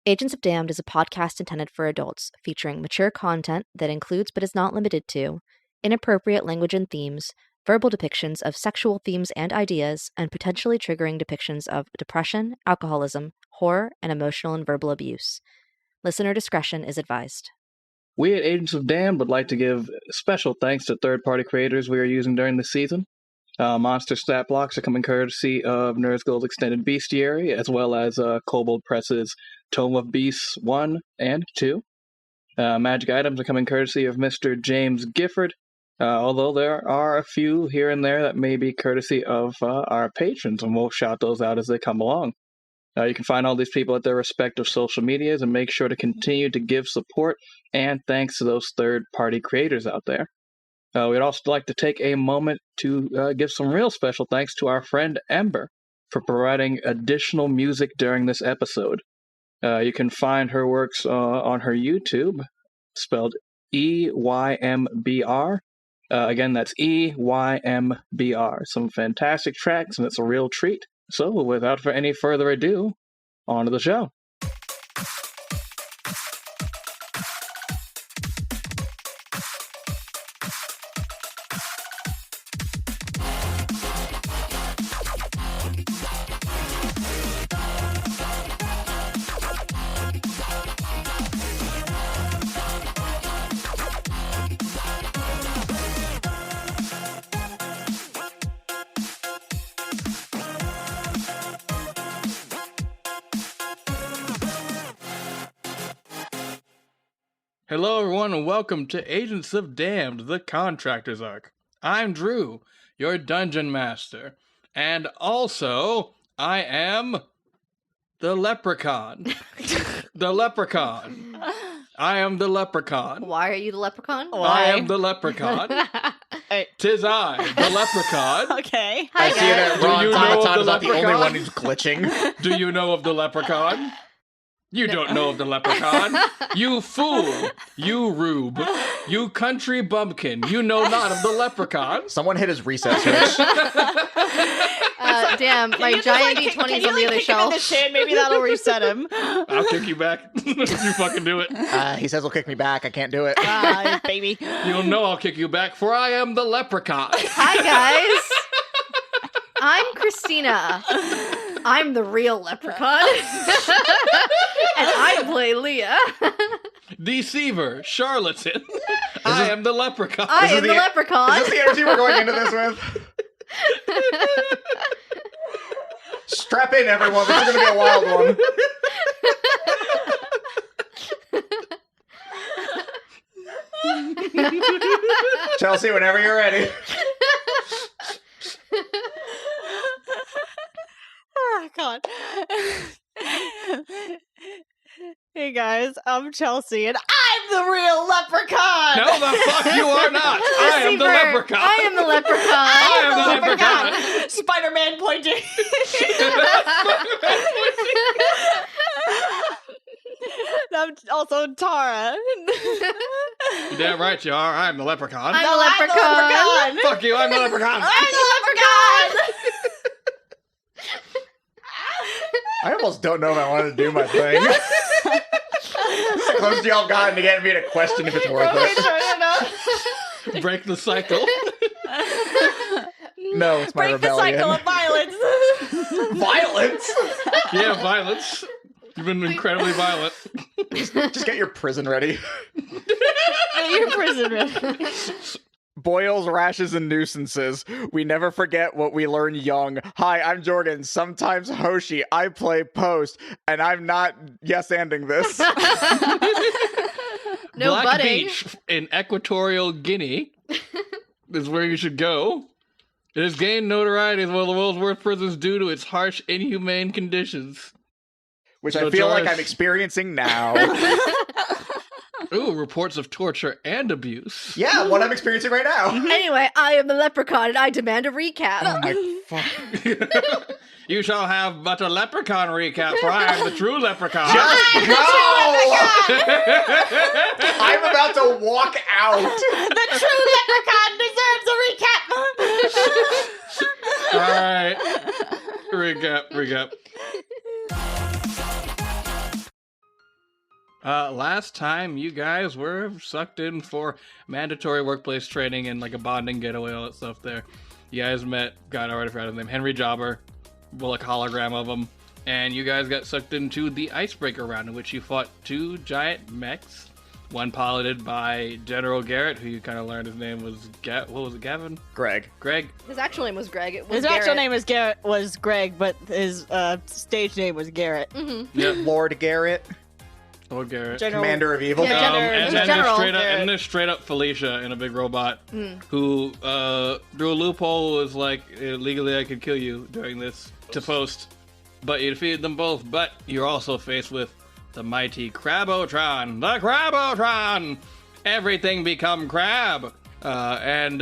Agents of Damned is a podcast intended for adults, featuring mature content that includes but is not limited to inappropriate language and themes, verbal depictions of sexual themes and ideas, and potentially triggering depictions of depression, alcoholism, horror, and emotional and verbal abuse. Listener discretion is advised. We at Agents of Damned would like to give special thanks to third-party creators we are using during this season. Monster stat blocks are coming courtesy of Nerdskull's Extended Bestiary, as well as Kobold Press's Tome of Beasts 1 and 2. Magic items are coming courtesy of Mr. James Gifford, although there are a few here and there that may be courtesy of our patrons, and we'll shout those out as they come along. You can find all these people at their respective social medias, and make sure to continue to give support and thanks to those third-party creators out there. We'd also like to take a moment to give some real special thanks to our friend Eymbr for providing additional music during this episode. You can find her works on her YouTube, spelled Eymbr. Again, that's Eymbr. Some fantastic tracks, and it's a real treat. So, without any further ado, on to the show. Hello everyone and welcome to Agents of Damned, the Contractors Arc. I'm Drew, your Dungeon Master, and also I am the Leprechaun. The Leprechaun. I am the Leprechaun. Why are you the leprechaun? I am the Leprechaun. Tis I, the Leprechaun. Okay. I see that Ron Automaton is not the only Leprechaun? one who's glitching. Do you know of the Leprechaun? You don't know of the Leprechaun. You fool. You rube. You country bumpkin. You know not of the Leprechaun. Someone hit his reset switch. Damn, my giant D20's on the other shelf. The shin? Maybe that'll reset him. I'll kick you back. You fucking do it. He says he'll kick me back. I can't do it. Baby. You'll know I'll kick you back, for I am the Leprechaun. Hi, guys. I'm Christina. I'm the real leprechaun. And I play Leah. Deceiver. Charlatan. I am the Leprechaun. I am the leprechaun. Is this the energy we're going into this with? Strap in, everyone. This is going to be a wild one. Chelsea, whenever you're ready. Oh, God. Hey, guys. I'm Chelsea, and I'm the real leprechaun! No, the fuck you are not. I am the Deceiver. Leprechaun. I am the leprechaun. I am the Leprechaun. Spider-Man pointing. And I'm also Tara. You're damn right you are. I am the Leprechaun. I'm the leprechaun. Fuck you, I'm the Leprechaun. I'm the leprechaun! I almost don't know if I want to do my thing. It's the closest y'all gotten to getting me to question if it's worth it. Break the cycle. No, it's my Break the rebellion. cycle of violence. Violence? Yeah, violence. You've been incredibly violent. Just get your prison ready. You're prison ready. Boils, rashes, and nuisances. We never forget what we learn young. Hi, I'm Jordan, sometimes Hoshi. I play Post, and I'm not yes-anding this. No Black budding. Beach in Equatorial Guinea is where you should go. It has gained notoriety as one of the world's worst prisons due to its harsh, inhumane conditions. Which So I feel like Josh- I'm experiencing now. Ooh, reports of torture and abuse. Yeah, what I'm experiencing right now. Anyway, I am the leprechaun, and I demand a recap. Oh my fuck. You shall have but a leprechaun recap, for I am the true leprechaun. Just go! I'm about to walk out. The true leprechaun deserves a recap. All right. Recap. Last time you guys were sucked in for mandatory workplace training and like a bonding getaway, all that stuff there. You guys met, God, I already forgot his name, Henry Jobber, well, like a hologram of him, and you guys got sucked into the icebreaker round in which you fought 2 giant mechs, one piloted by General Garrett, who you kind of learned his name was, what was it, Gavin? Greg. His actual name was Greg. It was His actual name was Greg, but his stage name was Garrett. Mm-hmm. Yep. Lord Garrett. Lord Garrett. Commander of Evil. Yeah, And then General there's straight up Felicia in a big robot who, through a loophole, was like, legally I could kill you during this to post. But you defeated them both, but you're also faced with the mighty Crabotron. The Crabotron! Everything become crab. And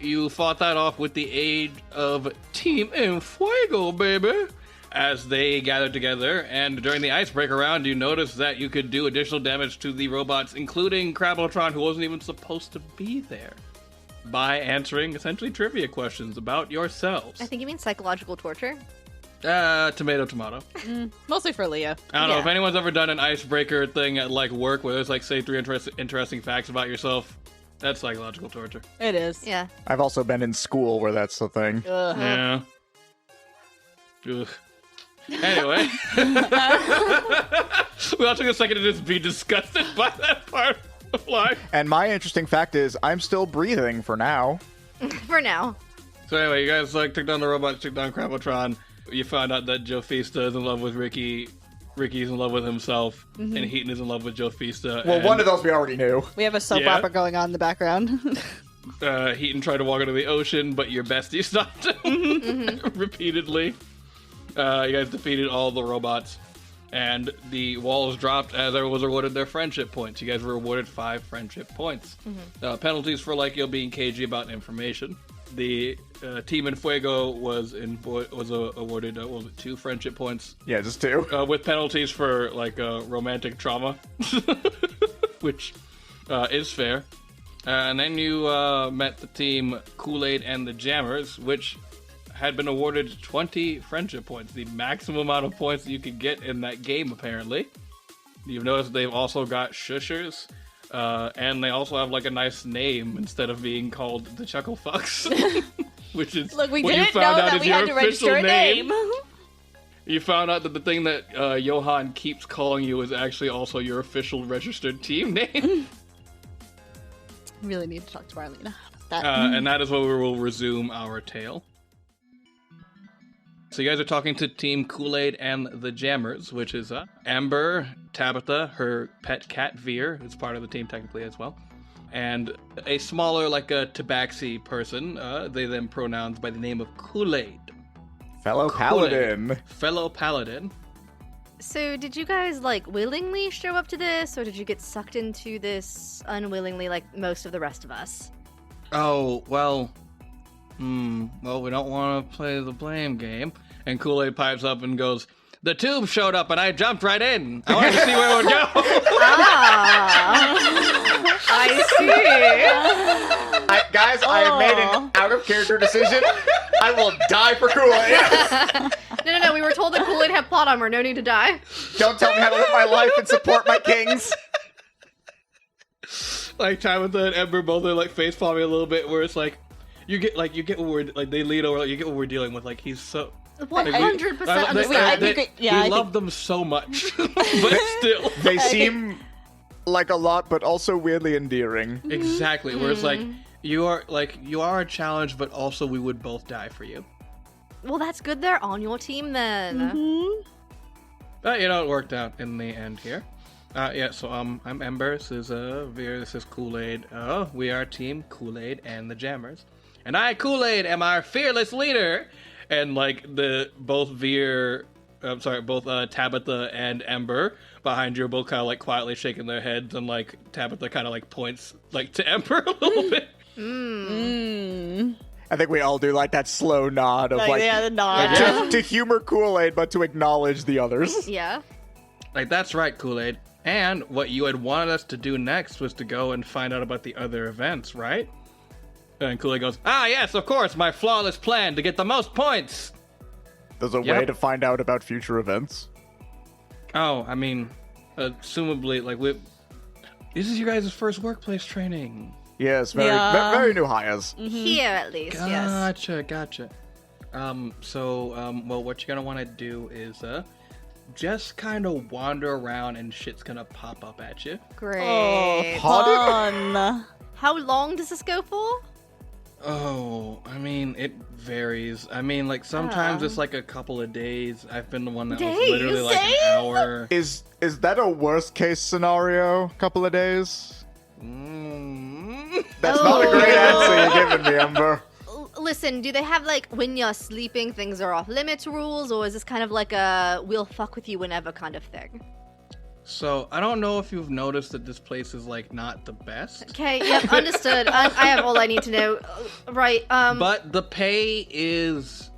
you fought that off with the aid of Team Fuego, baby. As they gathered together, and during the icebreaker round, you noticed that you could do additional damage to the robots, including Crabotron, who wasn't even supposed to be there, by answering essentially trivia questions about yourselves. I think you mean psychological torture. Tomato, tomato. Mostly for Leah. I don't know Yeah. if anyone's ever done an icebreaker thing at like work where there's like say 3 interesting facts about yourself. That's psychological torture. It is. Yeah. I've also been in school where that's the thing. Yeah. Ugh. Anyway, we all took a second to just be disgusted by that part of life. And my interesting fact is, I'm still breathing for now. For now. So anyway, you guys like took down the robots, took down Crabotron. You found out that Joe Fista is in love with Ricky. Ricky's in love with himself, and Heaton is in love with Joe Fista. Well, and, one of those we already knew. We have a soap Yeah. opera going on in the background. Heaton tried to walk into the ocean, but your bestie stopped him repeatedly. You guys defeated all the robots, and the walls dropped as everyone was awarded their friendship points. You guys were awarded 5 friendship points. Penalties for like being cagey about information. The Team in Fuego was awarded what was it, 2 friendship points. Yeah, just 2. With penalties for like romantic trauma, which is fair. And then you met the Team Kool-Aid and the Jammers, which had been awarded 20 friendship points, the maximum amount of points that you could get in that game, apparently. You've noticed they've also got shushers, and they also have like a nice name instead of being called the Chucklefucks, which is Look, we what you didn't know found out that is we your had to register official a name. You found out that the thing that Johan keeps calling you is actually also your official registered team name. Really need to talk to Arlena about that. And that is where we will resume our tale. So you guys are talking to Team Kool-Aid and the Jammers, which is Eymbr, Tabitha, her pet cat Veer, who's part of the team technically as well, and a smaller, like a tabaxi person, they then pronouns by the name of Kool-Aid. Fellow Kool-Aid. Paladin. Fellow Paladin. So did you guys like willingly show up to this, or did you get sucked into this unwillingly like most of the rest of us? Oh, well, well, we don't want to play the blame game. And Kool-Aid pipes up and goes, "The tube showed up and I jumped right in. I wanted to see where it would go." I see. Guys, I have made an out-of-character decision. I will die for Kool-Aid. No. We were told that Kool-Aid had plot armor. No need to die. Don't tell me how to live my life and support my kings. Like Tabitha and Eymbr both are like face palming a little bit, where it's like, you get what we're like. They lean over, like you get what we're dealing with. Like he's so 100% I understand. think we love them so much, but still, They seem like a lot, but also weirdly endearing. exactly. Where it's like you are a challenge, but also we would both die for you. Well, that's good. They're on your team then. But it worked out in the end here. So I'm Eymbr. This is Veer. This is Kool-Aid. We are Team Kool-Aid and the Jammers, and I, Kool-Aid, am our fearless leader. And like both Tabitha and Eymbr behind you are both kind of like quietly shaking their heads, and like Tabitha kind of like points like to Eymbr a little bit. I think we all do like that slow nod of the nod. to humor Kool-Aid, but to acknowledge the others. Yeah. Like, that's right, Kool-Aid. And what you had wanted us to do next was to go and find out about the other events, right? And Kool-Aid goes, yes, of course, my flawless plan to get the most points. There's a way to find out about future events. Oh, I mean, assumably, like, this is your guys' first workplace training. Yes, Yeah. very new hires. Here, at least, yes. Gotcha. Well, what you're gonna want to do is, just kind of wander around and shit's gonna pop up at you. Great. Oh, Pardon? fun. How long does this go for? Oh, I mean, it varies. I mean, like, sometimes it's like a couple of days. I've been the one that was literally like Days? an hour. Is that a worst case scenario? Couple of days? That's not a great answer you're giving me, Eymbr. Listen, do they have, like, when you're sleeping, things are off limits rules, or is this kind of like a we'll fuck with you whenever kind of thing? So, I don't know if you've noticed that this place is, like, not the best. Okay, yep, understood. I have all I need to know. Right, But the pay is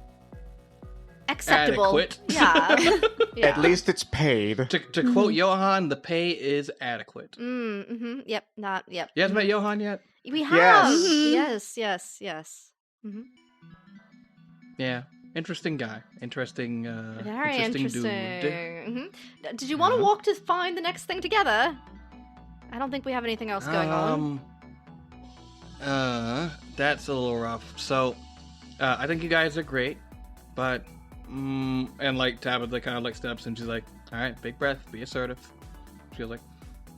acceptable. adequate. Yeah. Yeah. At least it's paid. To quote Johan, the pay is adequate. Mm-hmm. Yep, yep. You guys met Johan yet? We have. Yes. Yes. Mm-hmm. Yeah. Interesting guy. Interesting, Very interesting dude. Mm-hmm. Did you want to walk to find the next thing together? I don't think we have anything else going on. That's a little rough. So, I think you guys are great, but, and like Tabitha kind of like steps and she's like, all right, big breath, be assertive. She's like,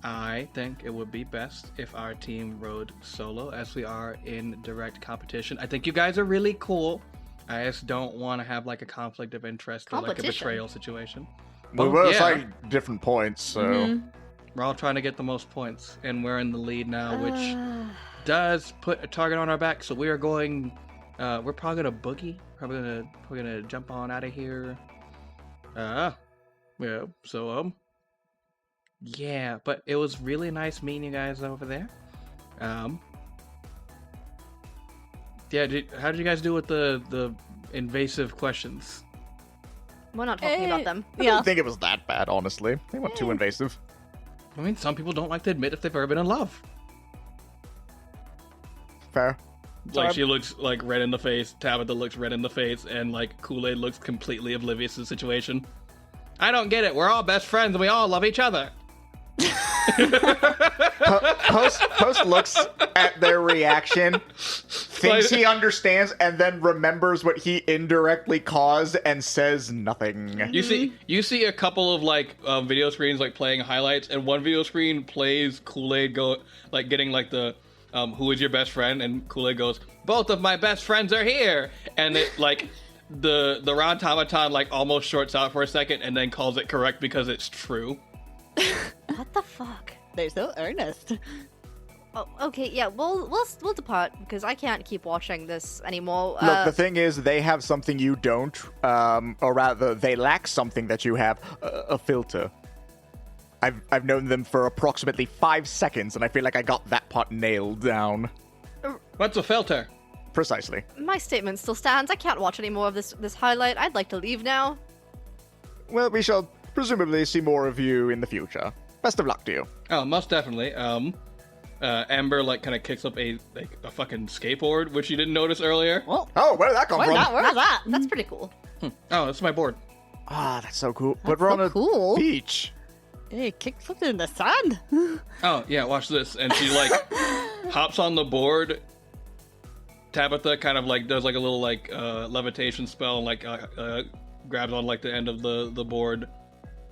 I think it would be best if our team rode solo as we are in direct competition. I think you guys are really cool. I just don't want to have like a conflict of interest or like a betrayal situation. We were assigned different points, so... We're all trying to get the most points, and we're in the lead now, which does put a target on our back. So we are going. We're probably gonna boogie. Probably gonna jump on out of here. Yeah. So yeah. But it was really nice meeting you guys over there. Yeah. How did you guys do with the invasive questions? We're not talking about them. I don't think it was that bad, honestly. They weren't too invasive. I mean, some people don't like to admit if they've ever been in love. Fair. Like, she looks, like, red in the face, Tabitha looks red in the face, and, like, Kool-Aid looks completely oblivious to the situation. I don't get it. We're all best friends, and we all love each other. Post looks at their reaction, thinks he understands, and then remembers what he indirectly caused and says nothing. You see a couple of like video screens like playing highlights, and one video screen plays Kool-Aid getting like the who is your best friend, and Kool-Aid goes, both of my best friends are here, and it like the Rontomaton like almost shorts out for a second and then calls it correct because it's true. What the fuck? They're so earnest. Oh, okay, yeah, we'll depart because I can't keep watching this anymore. Look, the thing is, they have something you don't, or rather, they lack something that you have, a filter. I've known them for approximately 5 seconds, and I feel like I got that part nailed down. What's a filter? Precisely. My statement still stands. I can't watch any more of this highlight. I'd like to leave now. Well, we shall presumably see more of you in the future. Best of luck to you. Oh, most definitely. Eymbr like kind of kicks up a fucking skateboard, which you didn't notice earlier. Well, Oh, where did that come from? where's that? That's pretty cool. Oh, that's my board. Ah, that's so cool. But That's we're so on a cool. beach. Hey, kick something in the sand. Oh, yeah, watch this. And she, like, hops on the board. Tabitha kind of, like, does, like, a little, like, levitation spell and, like, grabs on, like, the end of the board.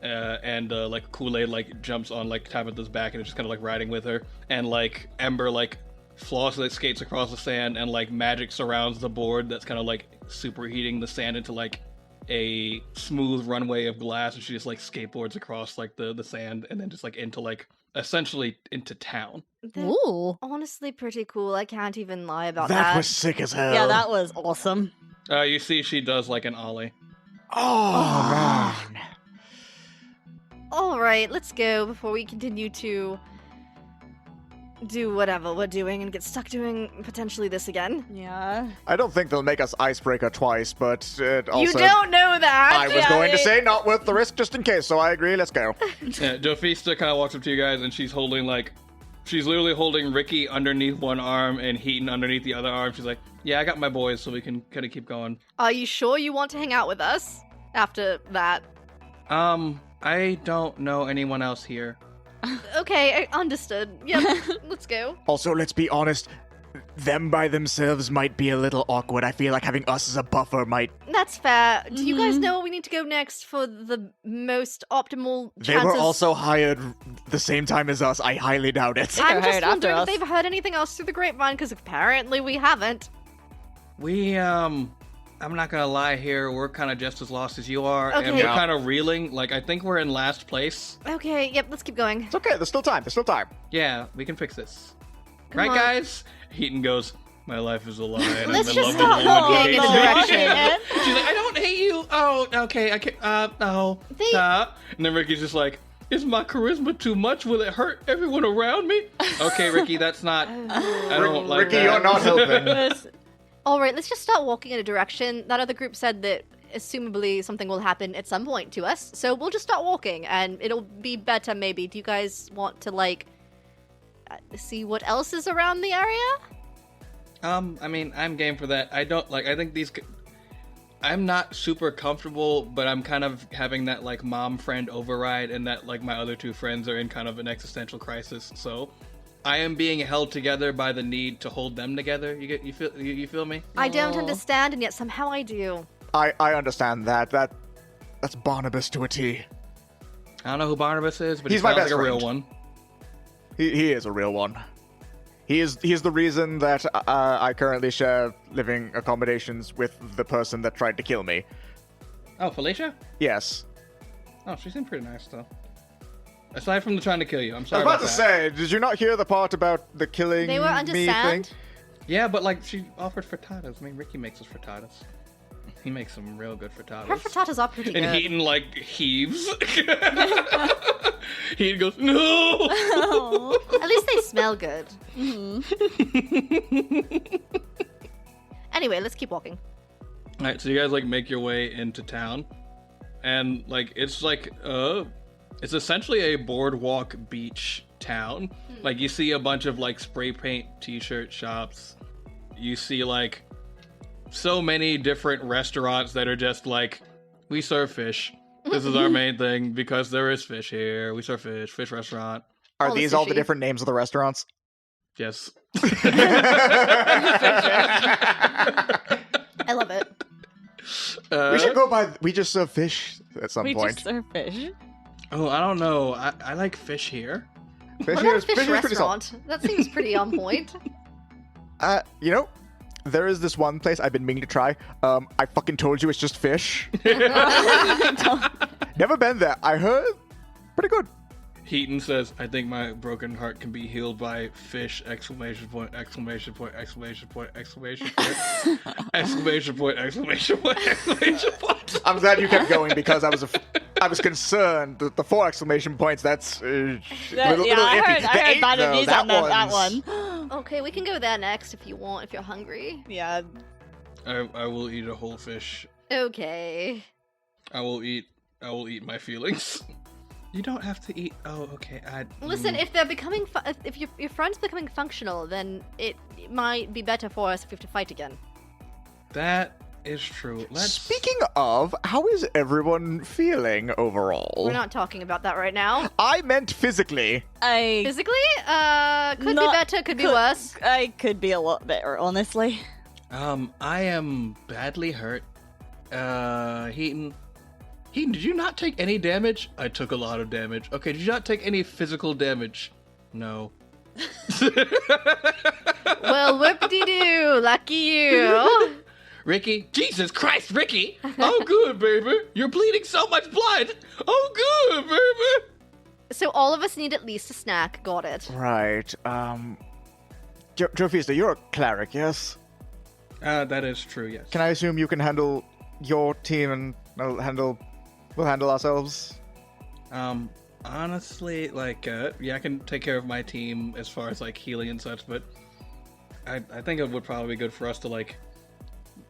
And like, Kool-Aid, like, jumps on, like, Tabitha's back and is just kind of, like, riding with her. And, like, Eymbr, like, flawlessly skates across the sand and, like, magic surrounds the board that's kind of, like, superheating the sand into, like, a smooth runway of glass, and she just like skateboards across like the sand and then just like into like essentially into town. Ooh. Honestly, pretty cool. I can't even lie about that. That was sick as hell. Yeah, that was awesome. You see she does like an ollie. Oh, man. All right, let's go before we continue to do whatever we're doing and get stuck doing potentially this again. Yeah. I don't think they'll make us icebreaker twice, but also... You don't know that! I was going to say not worth the risk just in case, so I agree, let's go. Yeah, Jofista kind of walks up to you guys and she's holding like, she's literally holding Ricky underneath one arm and Heaton underneath the other arm. She's like, yeah, I got my boys so we can kind of keep going. Are you sure you want to hang out with us after that? I don't know anyone else here. Okay, understood. Yep, let's go. Also, let's be honest. Them by themselves might be a little awkward. I feel like having us as a buffer might... That's fair. Do you guys know where we need to go next for the most optimal chances? They were also hired the same time as us. I highly doubt it. I'm just hired after wondering if us. they've heard anything else through the grapevine, because apparently we haven't. We, I'm not gonna lie here, we're kind of just as lost as you are, and Okay. we're Yeah. kind of reeling. Like, I think we're in last place. Okay, yep, let's keep going. It's okay. There's still time. Yeah, we can fix this. Come Right, on. guys? Heaton goes, my life is a lie, and Let's I'm in just love with a start woman who walking in hates a me." direction. She's like, I don't hate you. Oh, okay, I can't, no. They- And then Ricky's just like, is my charisma too much? Will it hurt everyone around me? Okay, Ricky, that's not, I don't like Ricky, that. you're not helping. Alright, let's just start walking in a direction. That other group said that assumably something will happen at some point to us, so we'll just start walking, and it'll be better maybe. Do you guys want to, like, see what else is around the area? I mean, I'm game for that. I think I'm not super comfortable, but I'm kind of having that, like, mom-friend override, and that, like, my other two friends are in kind of an existential crisis, so I am being held together by the need to hold them together. You feel me? I don't Oh. understand, and yet somehow I do. I understand that. That's Barnabas to a T. I don't know who Barnabas is, but He's he my sounds best like a real friend. one. He is a real one. He is the reason that I currently share living accommodations with the person that tried to kill me. Oh, Felicia? Yes. Oh, she seemed pretty nice, though. Aside from the trying to kill you, I'm I was sorry about about to that. say, did you not hear the part about the killing They were under me sand? thing? Yeah, but, like, she offered frittatas. I mean, Ricky makes us frittatas. He makes some real good frittatas. Her frittatas are pretty And good. Heaton, like, heaves. Heaton goes, no! Oh. At least they smell good. Anyway, let's keep walking. Alright, so you guys, like, make your way into town. And, like, it's essentially a boardwalk beach town. Like, you see a bunch of, like, spray paint t-shirt shops. You see, like, so many different restaurants that are just like, we serve fish. This is our main thing because there is fish here. We serve fish restaurant. Are All the these all the sushi. different names of the restaurants? Yes. I love it. We should go by. We just serve fish at some We point. just serve fish. Oh, I don't know. I like fish here. Fish What here about a is- fish fish here is pretty solid. restaurant? That seems pretty on point. You know, there is this one place I've been meaning to try. I fucking told you it's just fish. Never been there. I heard pretty good. Heaton says, I think my broken heart can be healed by fish! Exclamation point, exclamation point, exclamation point, exclamation point, exclamation point, exclamation point, exclamation point. I'm glad you kept going because I was concerned. The 4 exclamation points. That's little I iffy. heard The bad 8, though, reviews on that one's- one. Okay, we can go there next if you want, if you're hungry. Yeah. I will eat a whole fish. Okay. I will eat my feelings. You don't have to eat. Oh, okay. Listen, if they're becoming, if your friend's becoming functional, then it might be better for us if we have to fight again. That is true. Speaking of, how is everyone feeling overall? We're not talking about that right now. I meant physically. Physically, could be Not- better, could be worse. I could be a lot better, honestly. I am badly hurt. Heaton, did you not take any damage? I took a lot of damage. Okay, did you not take any physical damage? No. Well, whoop-de-doo, lucky you. Ricky? Jesus Christ, Ricky! Oh, good, baby. You're bleeding so much blood. Oh, good, baby. So all of us need at least a snack. Got it. Right. Jofista, you're a cleric, yes? That is true, yes. Can I assume you can handle your team and we'll handle ourselves? Honestly, like, yeah, I can take care of my team as far as, like, healing and such, but I think it would probably be good for us to, like,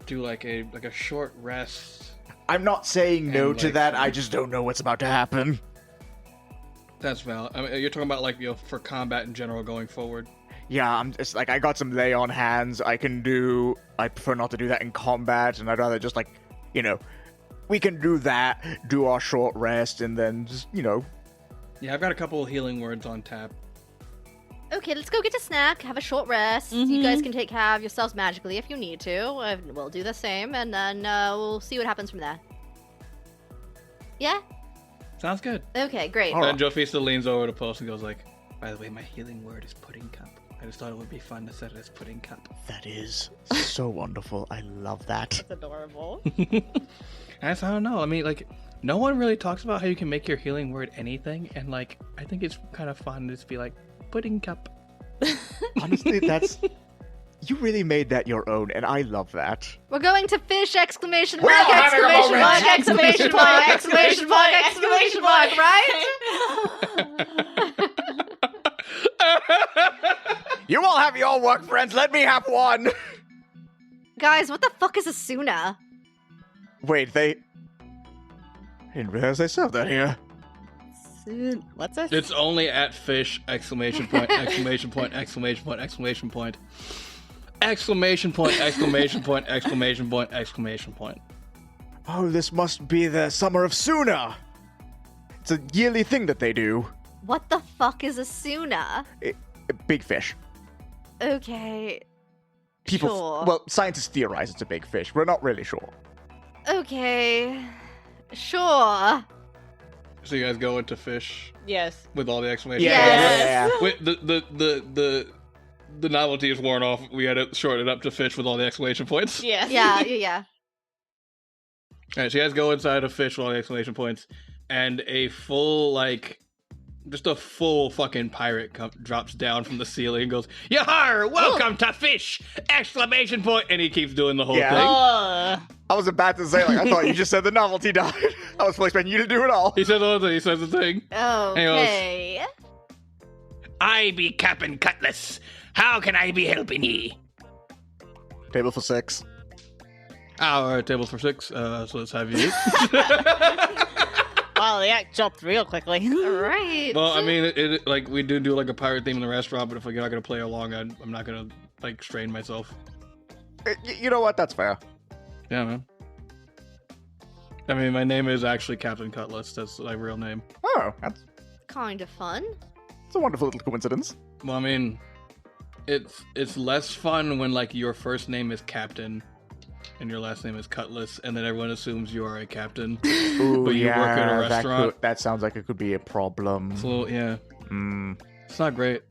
do, like, a short rest. I'm not saying no And, to like, that, I just don't know what's about to happen. That's valid. I mean, you're talking about, like, for combat in general going forward. Yeah, I'm just, like, I got some lay on hands I can do. I prefer not to do that in combat, and I'd rather just, like, we can do that, do our short rest, and then just, Yeah, I've got a couple of healing words on tap. Okay, let's go get a snack, have a short rest. You guys can take care of yourselves magically if you need to. We'll do the same, and then we'll see what happens from there. Yeah? Sounds good. Okay, great. And Joe Fista leans over to Post and goes like, by the way, my healing word is pudding cup. I just thought it would be fun to set it as pudding cup. That is so wonderful. I love that. That's adorable. I don't know. I mean, like, no one really talks about how you can make your healing word anything, and like, I think it's kind of fun to just be like, pudding cup. Honestly, you really made that your own, and I love that. We're going to fish! Exclamation We're mark! all having a Exclamation moment. mark! Exclamation mark! Exclamation mark! Exclamation mark! Right? You all have your work, friends. Let me have one. Guys, what the fuck is a Suna? Wait, I didn't realize they served that here. What's this? It's only at fish! Exclamation point! Exclamation point! Exclamation point! Exclamation point! Exclamation point! Exclamation point! Exclamation point! Exclamation point! Oh, this must be the Summer of Suna. It's a yearly thing that they do. What the fuck is a Suna? Big fish. Okay. People, Sure. well, scientists theorize it's a big fish. We're not really sure. Okay. Sure. So you guys go into fish Yes. with all the exclamation Yes. points? Wait, the novelty is worn off. We had to shorten it up to fish with all the exclamation points. Yes. Yeah. Alright, so you guys go inside a fish with all the exclamation points, and a full, just a full fucking pirate drops down from the ceiling and goes, Yahar! Welcome to fish! Exclamation point! And he keeps doing the whole thing. I was about to say, I thought you just said the novelty died. I was fully expecting you to do it all. He says the whole thing. He says the thing. Okay. I be Captain Cutlass. How can I be helping ye? Table for 6. Our table for 6, so let's have you. Wow, the act jumped real quickly. Right. Well, I mean, we do a pirate theme in the restaurant, but if you're not going to play along, I'm not going to, strain myself. You know what? That's fair. Yeah, man. I mean, my name is actually Captain Cutlass. That's my real name. Oh, that's Kind of fun. a wonderful little coincidence. Well, I mean, it's less fun when, your first name is Captain and your last name is Cutlass, and then everyone assumes you are a captain. Ooh, But you work at a restaurant. That sounds like it could be a problem. So, yeah. Mm. It's not great.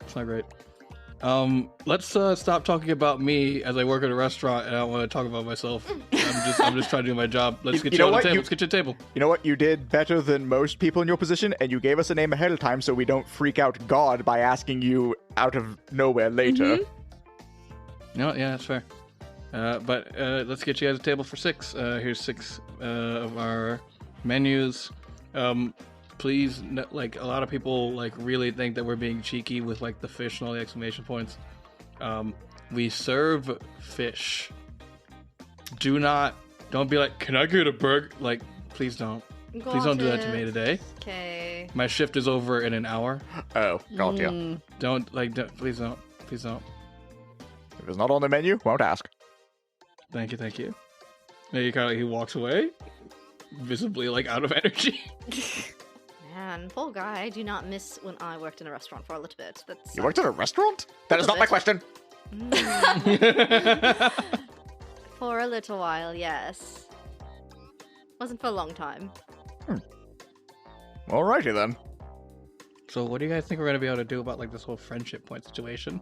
Let's stop talking about me as I work at a restaurant, and I don't want to talk about myself. I'm just trying to do my job. Let's get you on the table. Let's get you a table. You know what? You did better than most people in your position, and you gave us a name ahead of time so we don't freak out God by asking you out of nowhere later. No, yeah, that's fair. But let's get you guys a table for 6. Here's 6 of our menus. Please, a lot of people really think that we're being cheeky with the fish and all the exclamation points. We serve fish. Don't be like, can I get a burger? Please don't. Please don't do that to me today. Okay. My shift is over in an hour. Oh, got you. Please don't. If it's not on the menu, won't ask. Thank you. And he walks away, visibly out of energy. Man, poor guy. I do not miss when I worked in a restaurant for a little bit. You worked at a restaurant? That is not my question. For a little while, yes. Wasn't for a long time. Alrighty then. So what do you guys think we're going to be able to do about this whole friendship point situation?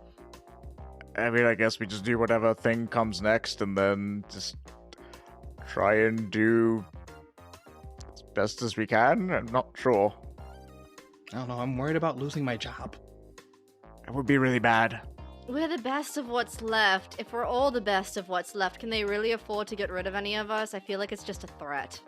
I mean, I guess we just do whatever thing comes next and then just try and do as best as we can. I'm not sure. I don't know. I'm worried about losing my job. It would be really bad. We're the best of what's left. If we're all the best of what's left, can they really afford to get rid of any of us? I feel like it's just a threat.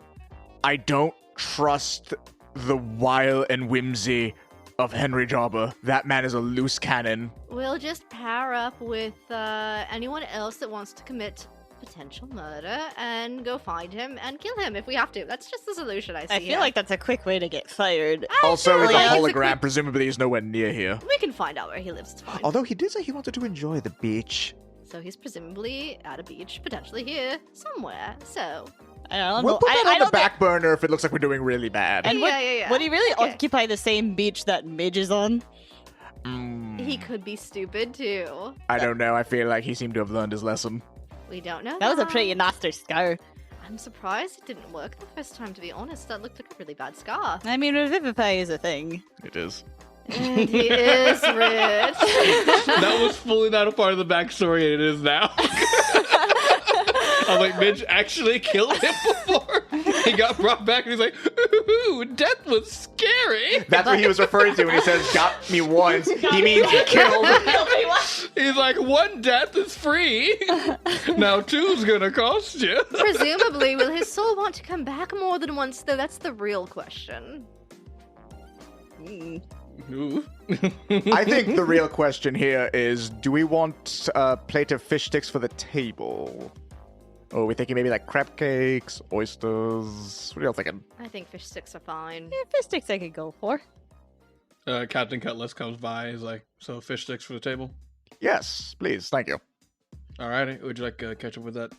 I don't trust the wile and whimsy of Henry Jobber. That man is a loose cannon. We'll just pair up with anyone else that wants to commit potential murder and go find him and kill him if we have to. That's just the solution I see. I feel like that's a quick way to get fired. Also, feel he's like a it's hologram. quick- Presumably, he's nowhere near here. We can find out where he lives. It's fine. Although he did say he wanted to enjoy the beach. So he's presumably at a beach, potentially here, somewhere. So I don't We'll know. put that I on the don't back burner if it looks like we're doing really bad. And Yeah. would he really Okay. occupy the same beach that Midge is on? He could be stupid too. I don't know. I feel like he seemed to have learned his lesson. We don't know. That was a pretty nasty scar. I'm surprised it didn't work the first time, to be honest. That looked like a really bad scar. I mean, Revivify is a thing. It is. And he is rich. That was fully not a part of the backstory, and it is now. I'm like, Midge actually killed him before. He got brought back, and he's like, ooh, death was scary. That's what he was referring to when he says, got me once. He means he killed. He's like, one death is free. Now two's gonna cost you. Presumably, will his soul want to come back more than once, though? That's the real question. Ooh. I think the real question here is, do we want a plate of fish sticks for the table? Or are we thinking maybe like crab cakes, oysters? What are y'all thinking? I think fish sticks are fine. Yeah, fish sticks I could go for. Captain Cutlass comes by. He's like, so fish sticks for the table? Yes, please. Thank you. Alrighty. Would you like ketchup with that?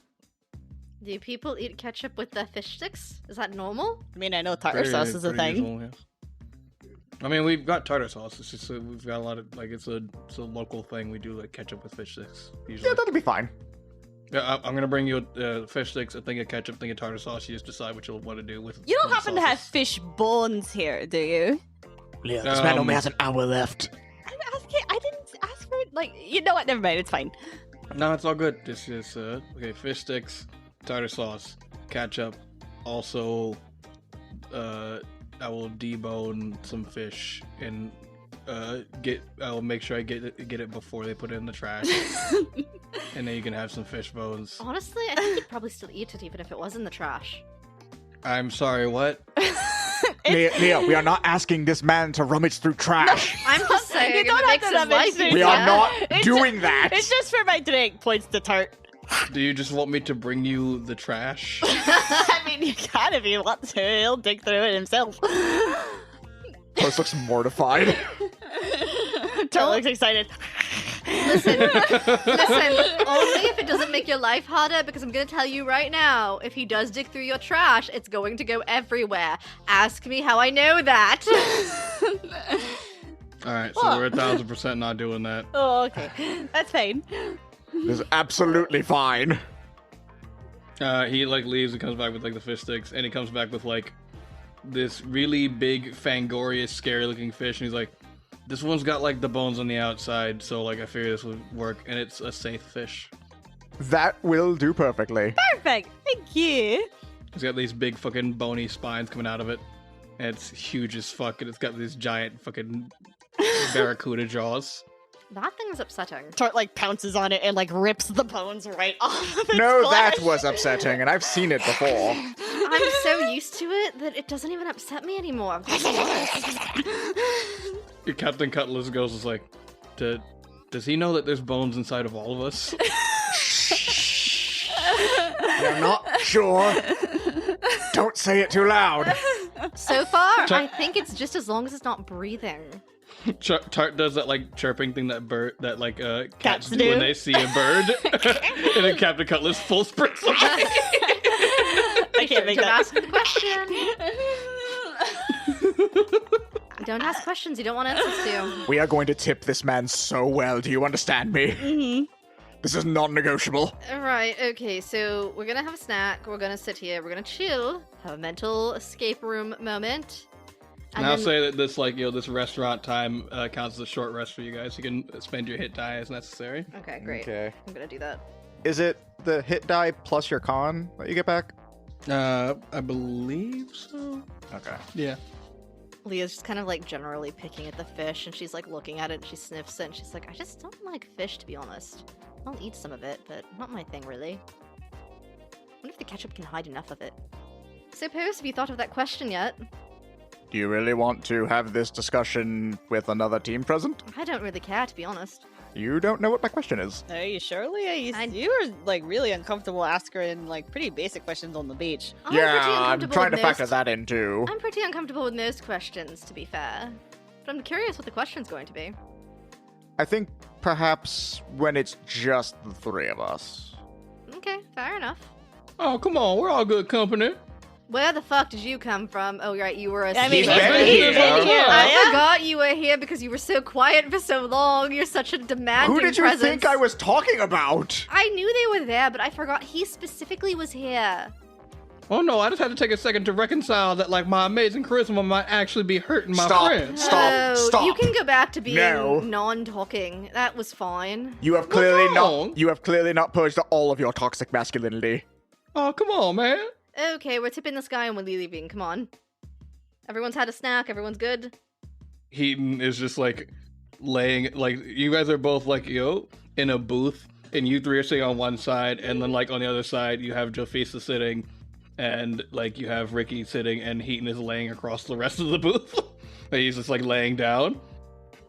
Do people eat ketchup with their fish sticks? Is that normal? I mean, I know tartar sauce is a Pretty thing. usual, yes. I mean, we've got tartar sauce. It's just we've got a lot of it's a local thing. We do like ketchup with fish sticks usually. Yeah, that'll be fine. Yeah, I'm gonna bring you fish sticks, a thing of ketchup, a thing of tartar sauce. You just decide what you'll want to do with. You don't the happen to have sauces. fish bones here, do you? Yeah, this man only has an hour left. I didn't ask for it. Like, you know what? Never mind. It's fine. No, it's all good. This is okay. Fish sticks, tartar sauce, ketchup. Also, I will debone some fish and I will make sure I get it before they put it in the trash. And then you can have some fish bones. Honestly, I think you'd probably still eat it even if it was in the trash. I'm sorry, what? Leo, we are not asking this man to rummage through trash. I'm just saying, You if don't it have makes to his rummage life through We easier. are not It's doing that. It's just for my drink. Points to Tart. Do you just want me to bring you the trash? I mean, you can if you want to. He'll dig through it himself. Post looks mortified. Tart looks excited. Listen, only if it doesn't make your life harder, because I'm going to tell you right now, if he does dig through your trash, it's going to go everywhere. Ask me how I know that. Alright, so we're 1,000% not doing that. Oh, okay. That's fine. This is absolutely fine. He leaves and comes back with the fish sticks, and he comes back with this really big, Fangorious, scary looking fish, and he's like, this one's got the bones on the outside, so I figured this would work, and it's a safe fish. That will do perfectly. Perfect. Thank you. It's got these big fucking bony spines coming out of it, and it's huge as fuck, and it's got these giant fucking barracuda jaws. That thing's upsetting. Tart pounces on it and rips the bones right off of its No, that flesh. was upsetting, and I've seen it before. I'm so used to it that it doesn't even upset me anymore. I'm gonna be honest. Captain Cutlass goes does he know that there's bones inside of all of us? You're not sure. Don't say it too loud. So far, I think it's just as long as it's not breathing. Tart does that chirping thing that cats do do. when they see a bird, and then Captain Cutlass full sprints away. I can't make Don't that. ask the question. Don't ask questions you don't want answers to. We are going to tip this man so well. Do you understand me? Mm-hmm. This is non-negotiable. Alright, okay, so we're gonna have a snack, we're gonna sit here, we're gonna chill, have a mental escape room moment. And I'll say that this this restaurant time counts as a short rest for you guys. You can spend your hit die as necessary. Okay, great. Okay. I'm gonna do that. Is it the hit die plus your con that you get back? I believe so. Okay. Yeah. Leah's just kind of generally picking at the fish, and she's looking at it, and she sniffs it, and she's like, I just don't like fish, to be honest. I'll eat some of it, but not my thing, really. I wonder if the ketchup can hide enough of it. So, Post, have you thought of that question yet? Do you really want to have this discussion with another team present? I don't really care, to be honest. You don't know what my question is. Are you sure, Leah? I- You were really uncomfortable asking pretty basic questions on the beach. I'm pretty I'm uncomfortable trying to with factor most- that in too. I'm pretty uncomfortable with most questions, to be fair. But I'm curious what the question's going to be. I think perhaps when it's just the three of us. Okay, fair enough. Oh, come on, we're all good company. Where the fuck did you come from? Oh, right, you were a I mean, He's he's been been here. here. I forgot you were here because you were so quiet for so long. You're such a demanding Who did you presence. think I was talking about? I knew they were there, but I forgot he specifically was here. Oh no, I just had to take a second to reconcile that like my amazing charisma might actually be hurting my Stop. friends. Stop. Stop. You can go back to being No. non-talking. That was fine. You have clearly wrong? not. You have clearly not purged all of your toxic masculinity. Oh, come on, man. Okay, we're tipping this guy and we're leaving. Come on. Everyone's had a snack. Everyone's good. Heaton is just like laying, like you guys are both like in a booth, and you three are sitting on one side, and then like on the other side you have Jofisa sitting, and like you have Ricky sitting, and Heaton is laying across the rest of the booth. And he's just like laying down,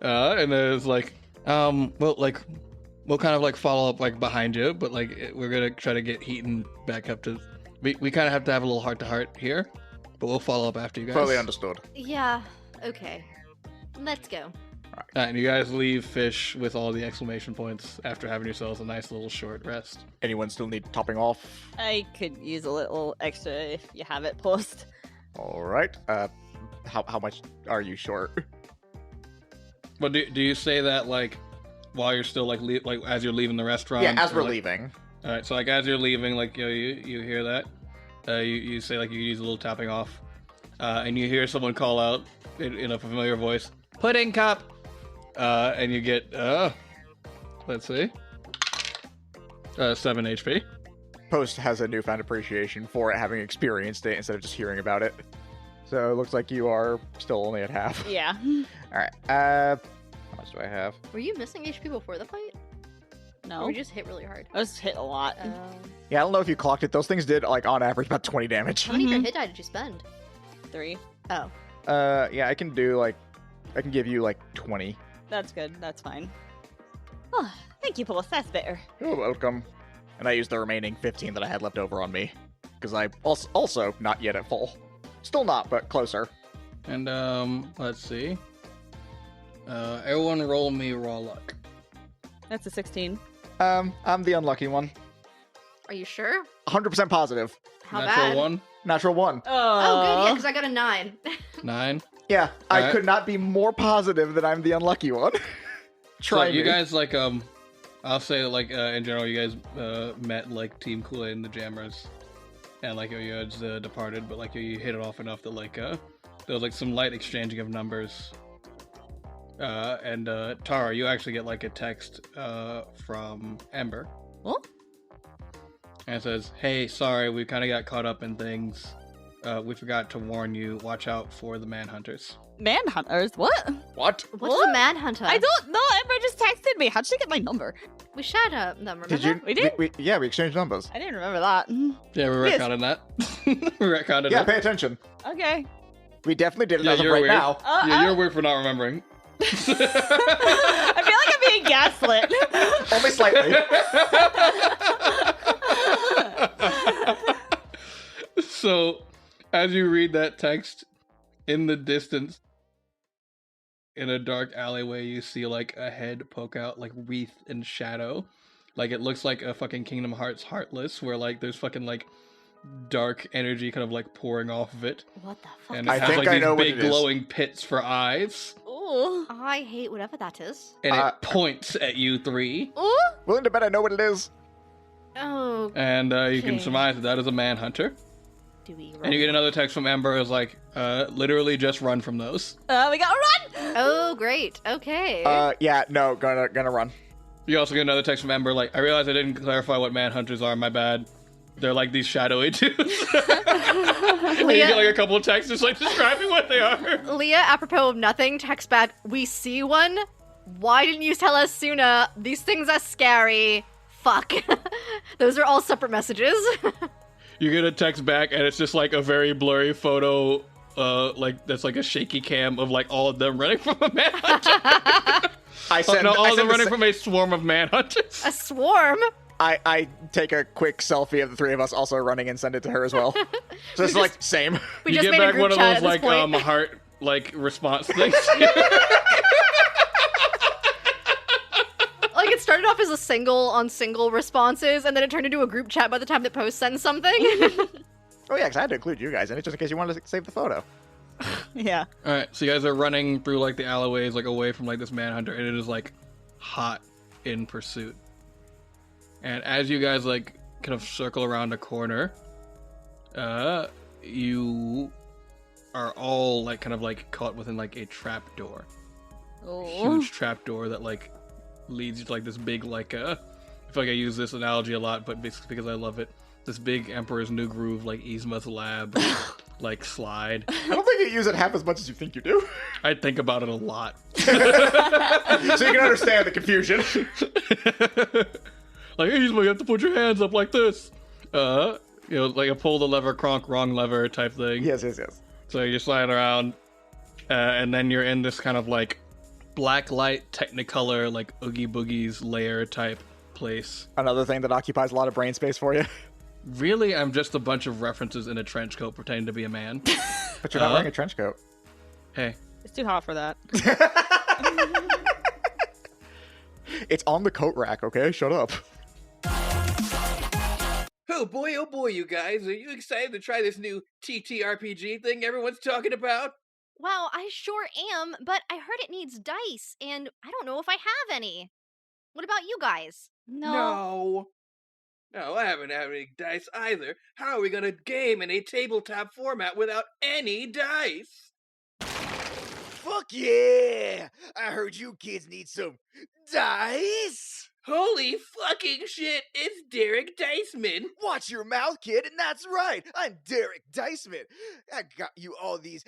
and there's like we'll kind of like follow up like behind you, but like we're gonna try to get Heaton back up to. We kind of have to have a little heart to heart here, but we'll follow up after you guys. Fully understood. Yeah, okay. Let's go. And you guys leave Fish with all the exclamation points after having yourselves a nice little short rest. Anyone still need topping off? I could use a little extra if you have it post. All right. How much are you short? But do you say that like while you're still like as you're leaving the restaurant? Yeah, as or, we're like- leaving. All right, so like as you're leaving, like you hear that, you say like you use a little tapping off, and you hear someone call out in a familiar voice, "Pudding cup," and you get let's see, 7 HP. Post has a newfound appreciation for it, having experienced it instead of just hearing about it. So it looks like you are still only at half. Yeah. All right. How much do I have? Were you missing HP before the fight? Or No. were you just hit really hard? I was hit a lot. Yeah, I don't know if you clocked it. Those things did like on average about 20 damage. How many of your hit die did you spend? 3. Oh. Yeah, I can give you like 20. That's good. That's fine. Oh, thank you, Pulse. That's better. You're welcome. And I used the remaining 15 that I had left over on me because I also not yet at full. Still not, but closer. And let's see. Everyone roll me raw luck. That's a 16. I'm the unlucky one. Are you sure? 100% positive. How Natural bad? 1, Natural 1. Oh, good, yeah, because I got a 9. 9. Yeah, I Alright. could not be more positive that I'm the unlucky one. Try So you me. guys like I'll say like in general you guys met like Team Kool-Aid and the Jammers, and like you had departed, but like you hit it off enough that like there was like some light exchanging of numbers. And Tara, you actually get like a text from Eymbr. What? And it says, "Hey, sorry, we kind of got caught up in things. We forgot to warn you. Watch out for the manhunters." Manhunters? What? What? What's What? a manhunter? I don't know. Ember just texted me. How'd she get my number? We shared them, remember? Did you? We did? Yeah, we exchanged numbers. I didn't remember that. Yeah, we're Yes. retconning that. We're retconning Yeah, it. pay attention. Okay. We definitely did it Yeah, as of you're right weird. now. Yeah, you're weird for not remembering. I feel like I'm being gaslit. Only slightly. So, as you read that text, in the distance, in a dark alleyway, you see like a head poke out, like wreathed in shadow. Like it looks like a fucking Kingdom Hearts Heartless, where like there's fucking like dark energy kind of like pouring off of it. What the fuck? And is it I has that? think like I these know what big it is. glowing pits for eyes. Ooh. I hate whatever that is. And Uh, it points at you three. Ooh. Willing to bet I know what it is. Oh, And you can Okay. surmise that is a manhunter. do we roll? And you get another text from Eymbr is like, literally just run from those. We gotta run! Oh, great. Okay. Yeah, no, gonna run. You also get another text from Eymbr like, I realize I didn't clarify what manhunters are, my bad. They're like these shadowy dudes. And you get like a couple of texts just like describing what they are. Leah, apropos of nothing, text back, we see one. Why didn't you tell us sooner? These things are scary. Fuck. Those are all separate messages. You get a text back and it's just like a very blurry photo, like that's like a shaky cam of like all of them running from a manhunter. I send, all I, of them send running the, from a swarm of manhunters. A swarm? I take a quick selfie of the three of us also running and send it to her as well. So it's like same. We You just get made a back group one of chat those at this like point. heart like response things. Like it started started off as a single on single responses, and then it turned into a group chat by the time that Post sends something. Oh yeah, because I had to include you guys in it just in case you wanted to save the photo. Yeah. All right, so you guys are running through like the alleyways, like away from like this manhunter, and it is like hot in pursuit. And as you guys like kind of circle around a corner, you are all like kind of like caught within like a trap door, huge trap door that like leads you to like this big like I feel like I use this analogy a lot, but basically because I love it. This big Emperor's New Groove, like Yzma's lab, like slide. I don't think you use it half as much as you think you do. I think about it a lot. So you can understand the confusion. Like, Yzma, you have to put your hands up like this. You know, like a pull the lever, cronk, wrong lever type thing. Yes. So you're sliding around, and then you're in this kind of like black light, Technicolor, like Oogie Boogie's lair type place. Another thing that occupies a lot of brain space for you. Really, I'm just a bunch of references in a trench coat pretending to be a man. But you're not wearing a trench coat. Hey. It's too hot for that. It's on the coat rack, okay? Shut up. Oh boy, you guys. Are you excited to try this new TTRPG thing everyone's talking about? Wow, I sure am, but I heard it needs dice, and I don't know if I have any. What about you guys? No, I haven't had any dice either. How are we gonna game in a tabletop format without any dice? Fuck yeah! I heard you kids need some dice! Holy fucking shit, it's Derek Diceman! Watch your mouth, kid, and that's right, I'm Derek Diceman. I got you all these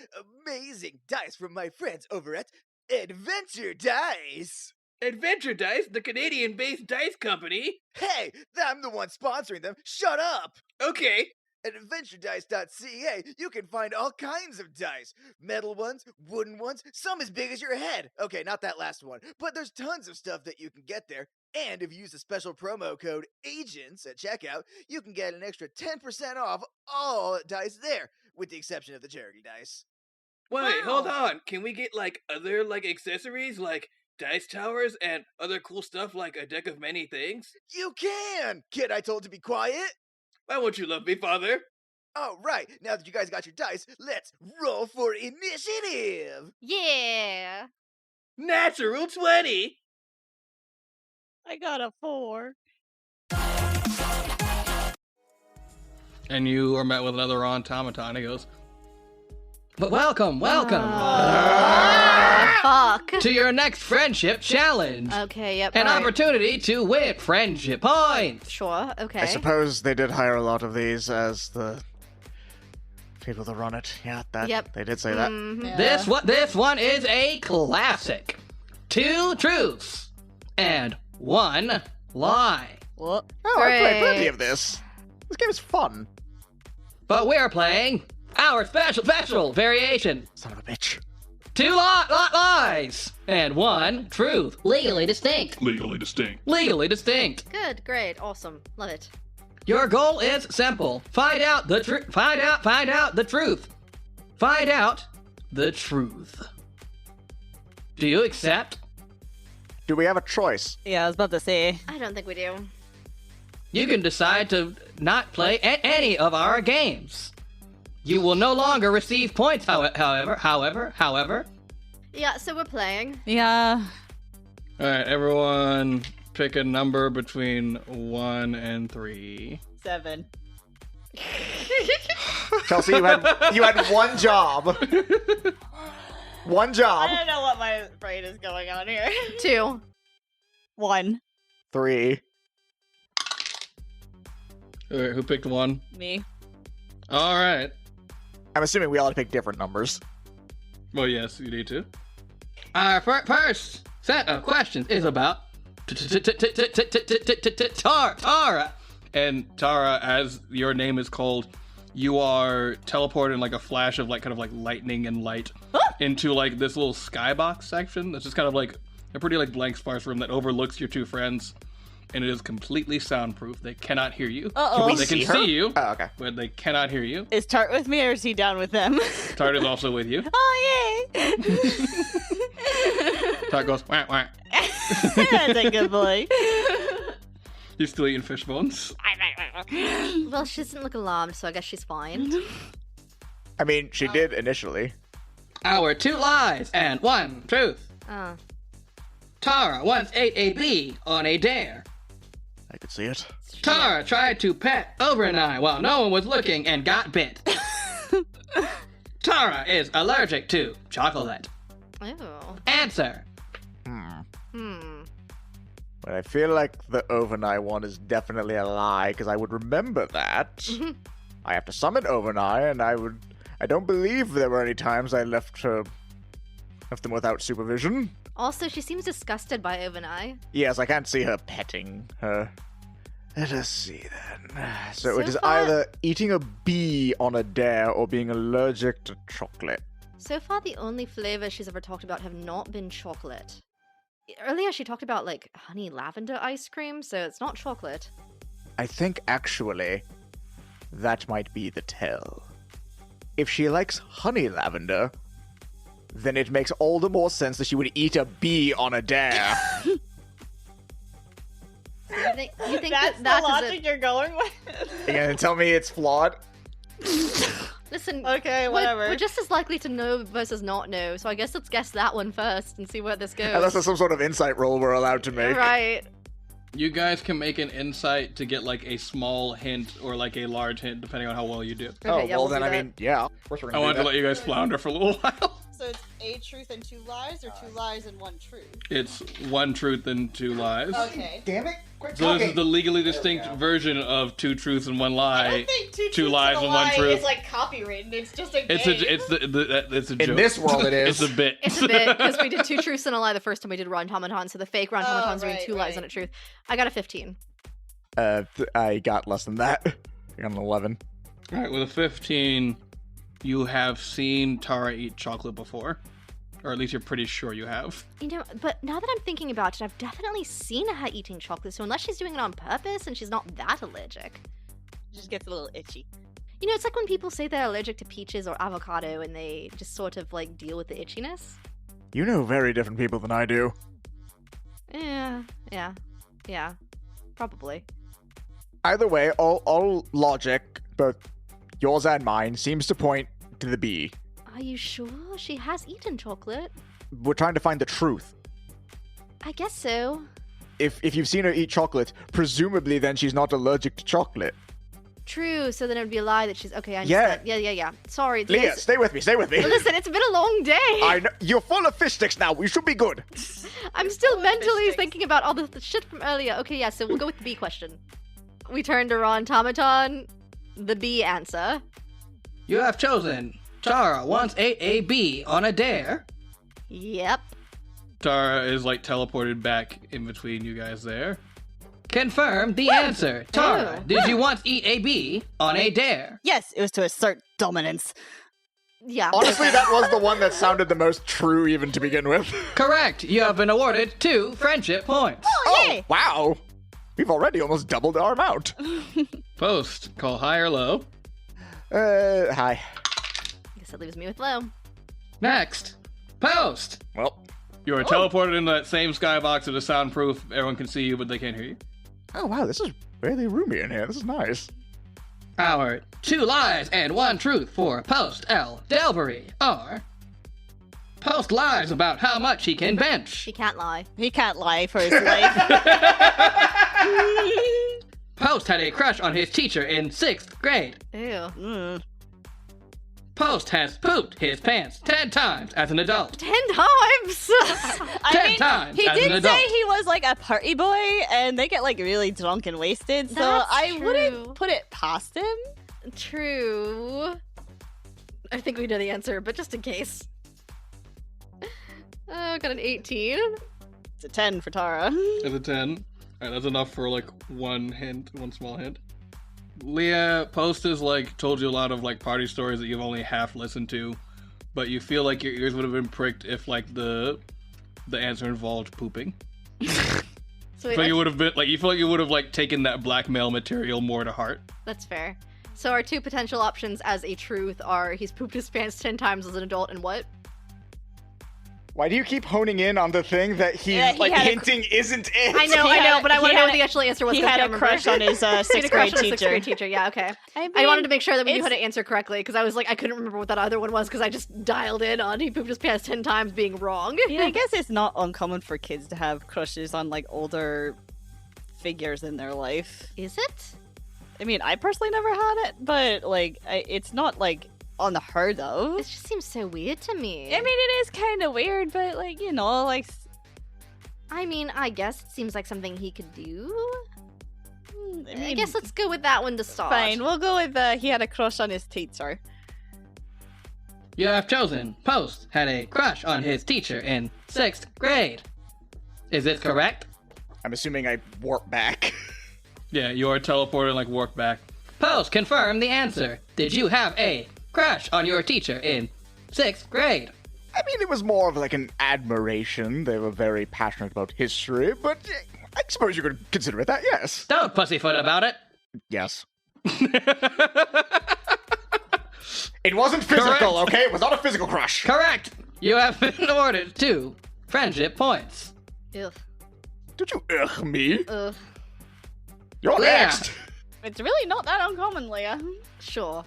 amazing dice from my friends over at Adventure Dice. Adventure Dice, the Canadian-based dice company? Hey, I'm the one sponsoring them. Shut up! Okay. At adventuredice.ca, you can find all kinds of dice. Metal ones, wooden ones, some as big as your head. Okay, not that last one. But there's tons of stuff that you can get there. And if you use the special promo code AGENTS at checkout, you can get an extra 10% off all dice there, with the exception of the charity dice. Wait, hold on. Can we get, like, other, like, accessories, like dice towers and other cool stuff like a deck of many things? You can! Kid, I told to be quiet. Why won't you love me, father? All right, now that you guys got your dice, let's roll for initiative! Yeah! Natural 20! I got a 4. And you are met with another automaton. He goes, "But welcome Fuck. to your next friendship challenge. Okay, yep. An alright. opportunity to win friendship points. Sure, okay. I suppose they did hire a lot of these as the people that run it. Yeah, that Yep. they did say that. Yeah. This one is a classic. 2 truths and 1 lie. What? Oh, I played plenty Great. of this. This game is fun. But we're playing our special variation. Son of a bitch. 2 lies and 1 truth. Legally distinct. Good, great, awesome. Love it. Your goal is simple. Find out the truth. Find out the truth. Find out the truth. Do you accept? Do we have a choice? Yeah, I was about to say. I don't think we do. You can decide to not play any of our games. You will no longer receive points, however. Yeah, so we're playing. Yeah. All right, everyone pick a number between 1 and 3. 7. Chelsea, you had one job. One I job. don't know what my brain is going on here. 2. 1. 3. All right, who picked 1? Me. All right. I'm assuming we all had to pick different numbers. Well, yes, you need to. Our first set of questions is about Tara. And Tara, as your name is called, you are teleported in like a flash of like kind of like lightning and light into like this little skybox section. That's just kind of like a pretty like blank sparse room that overlooks your 2 friends. And it is completely soundproof. They cannot hear you. Uh-oh. They can see you, Oh, okay. but they cannot hear you. Is Tart with me or is he down with them? Tart is also with you. Oh, yay! Tart goes, wah, wah. That's a good boy. You're still eating fish bones? Well, she doesn't look alarmed, so I guess she's fine. I mean, she did initially. Our 2 lies and 1 truth. Oh. Tara once ate a bee on a dare. I could see it. Tara tried to pet Overnight while no one was looking and got bit. Tara is allergic to chocolate. Oh. Answer. But I feel like the overnight one is definitely a lie, because I would remember that. I have to summon overnight, and I don't believe there were any times I left them without supervision. Also, she seems disgusted by Overnight. Yes, I can't see her petting her. Let us see then. So it is far- either eating a bee on a dare or being allergic to chocolate. So far, the only flavors she's ever talked about have not been chocolate. Earlier, she talked about, like, honey lavender ice cream, so it's not chocolate. I think actually that might be the tell. If she likes honey lavender, then it makes all the more sense that she would eat a bee on a dare. You think That's that the is logic you're going with? You're gonna tell me it's flawed? Listen, Okay, whatever. We're just as likely to know versus not know, so I guess let's guess that one first and see where this goes. Unless there's some sort of insight roll we're allowed to make. Right. You guys can make an insight to get like a small hint or like a large hint, depending on how well you do. Okay, Oh, yeah, well we'll then, do I that. mean, yeah. Of course we're I gonna wanted do to that. let you guys flounder for a little while. So it's a truth and 2 lies, or 2 lies and 1 truth? It's 1 truth and 2 lies. Okay. Damn it! Quit So this talking. is the legally distinct version of 2 truths and 1 I lie. don't think 2 2 truths lies and a and 1 lie truth. is like copywritten. It's just a game. It's a joke. In this world, it is. It's a bit. It's a bit, because we did 2 truths and a lie the first time we did Ron Tomaton, so the fake Ron Oh, Tomaton's doing right, 2 lies right. and a truth. I got a 15. I got less than that. I got an 11. All right, with a 15, you have seen Tara eat chocolate before, or at least you're pretty sure you have. You know, but now that I'm thinking about it, I've definitely seen her eating chocolate, so unless she's doing it on purpose and she's not that allergic. just gets a little itchy. You know, it's like when people say they're allergic to peaches or avocado and they just sort of like deal with the itchiness. You know very different people than I do. Yeah, probably. Either way, all logic, both yours and mine, seems to point to the bee. Are you sure she has eaten chocolate? We're trying to find the truth. I guess so. If you've seen her eat chocolate, presumably then she's not allergic to chocolate. True, so then it would be a lie that she's... Okay, I understand. Yeah. Sorry. Leah, this- stay with me. Listen, it's been a long day. I know you're full of fish sticks now. We should be good. I'm still Fish mentally sticks. thinking about all the shit from earlier. Okay, yeah, so we'll go with the B question. We turn to Ron Tomaton. The B answer. You have chosen. Tara once ate a bee on a dare. Yep. Tara is like teleported back in between you guys there. Confirm the answer. Tara, did you once eat a bee on a dare? Yes, it was to assert dominance. Yeah. Honestly, that was the one that sounded the most true even to begin with. Correct. You have been awarded 2 friendship points. Yay! Wow. We've already almost doubled our amount. Post, call high or low. Hi. Guess that leaves me with low. Next. Post. Well, You are teleported into that same skybox that is soundproof. Everyone can see you, but they can't hear you. oh wow, this is really roomy in here. This is nice. Our 2 lies and 1 truth for Post L. Delbury are... Post lies about how much he can bench. She can't lie. He can't lie for his life. Post had a crush on his teacher in 6th grade. Ew. Post has pooped his pants 10 times as an adult. 10 times! 10 times he as an did adult. say he was like a party boy, and they get like really drunk and wasted. So That's I true. wouldn't put it past him. True. I think we know the answer, but just in case. Oh, got an 18. It's a 10 for Tara. It's a 10. Alright, that's enough for like one small hint. Leah, Post has like told you a lot of like party stories that you've only half listened to, but you feel like your ears would have been pricked if like the answer involved pooping. So So you would have been like, you feel like you would have like taken that blackmail material more to heart. that's fair. So our 2 potential options as a truth are he's pooped his pants 10 times as an adult and what? Why do you keep honing in on the thing that he's hinting isn't it? I know, but I want to know what the actual answer was. He had a crush on his sixth grade teacher. Yeah, okay. I wanted to make sure that we knew how to answer correctly because I was like, I couldn't remember what that other one was because I just dialed in on he pooped his pants 10 times being wrong. Yeah, I guess it's not uncommon for kids to have crushes on like older figures in their life. Is it? I mean, I personally never had it, but like, it's not like unheard of. It just seems so weird to me. I mean, it is kind of weird, but like, you know, like. I mean, I guess it seems like something he could do. I mean, guess let's go with that one to start. Fine, we'll go with he had a crush on his teacher. You have chosen Post had a crush on his teacher in 6th grade. Is this correct? I'm assuming I warp back. Yeah, you are teleported and warp back. Post, confirm the answer. Did you have a crush on your teacher in 6th grade? I mean, it was more of like an admiration. They were very passionate about history, but I suppose you could consider it that, yes. Don't pussyfoot about it. Yes. It wasn't physical, Correct. okay? It was not a physical crush. Correct. You have been awarded 2 friendship points. Ugh. Did you ugh me? Ugh. You're Yeah. next. It's really not that uncommon, Leah. Sure.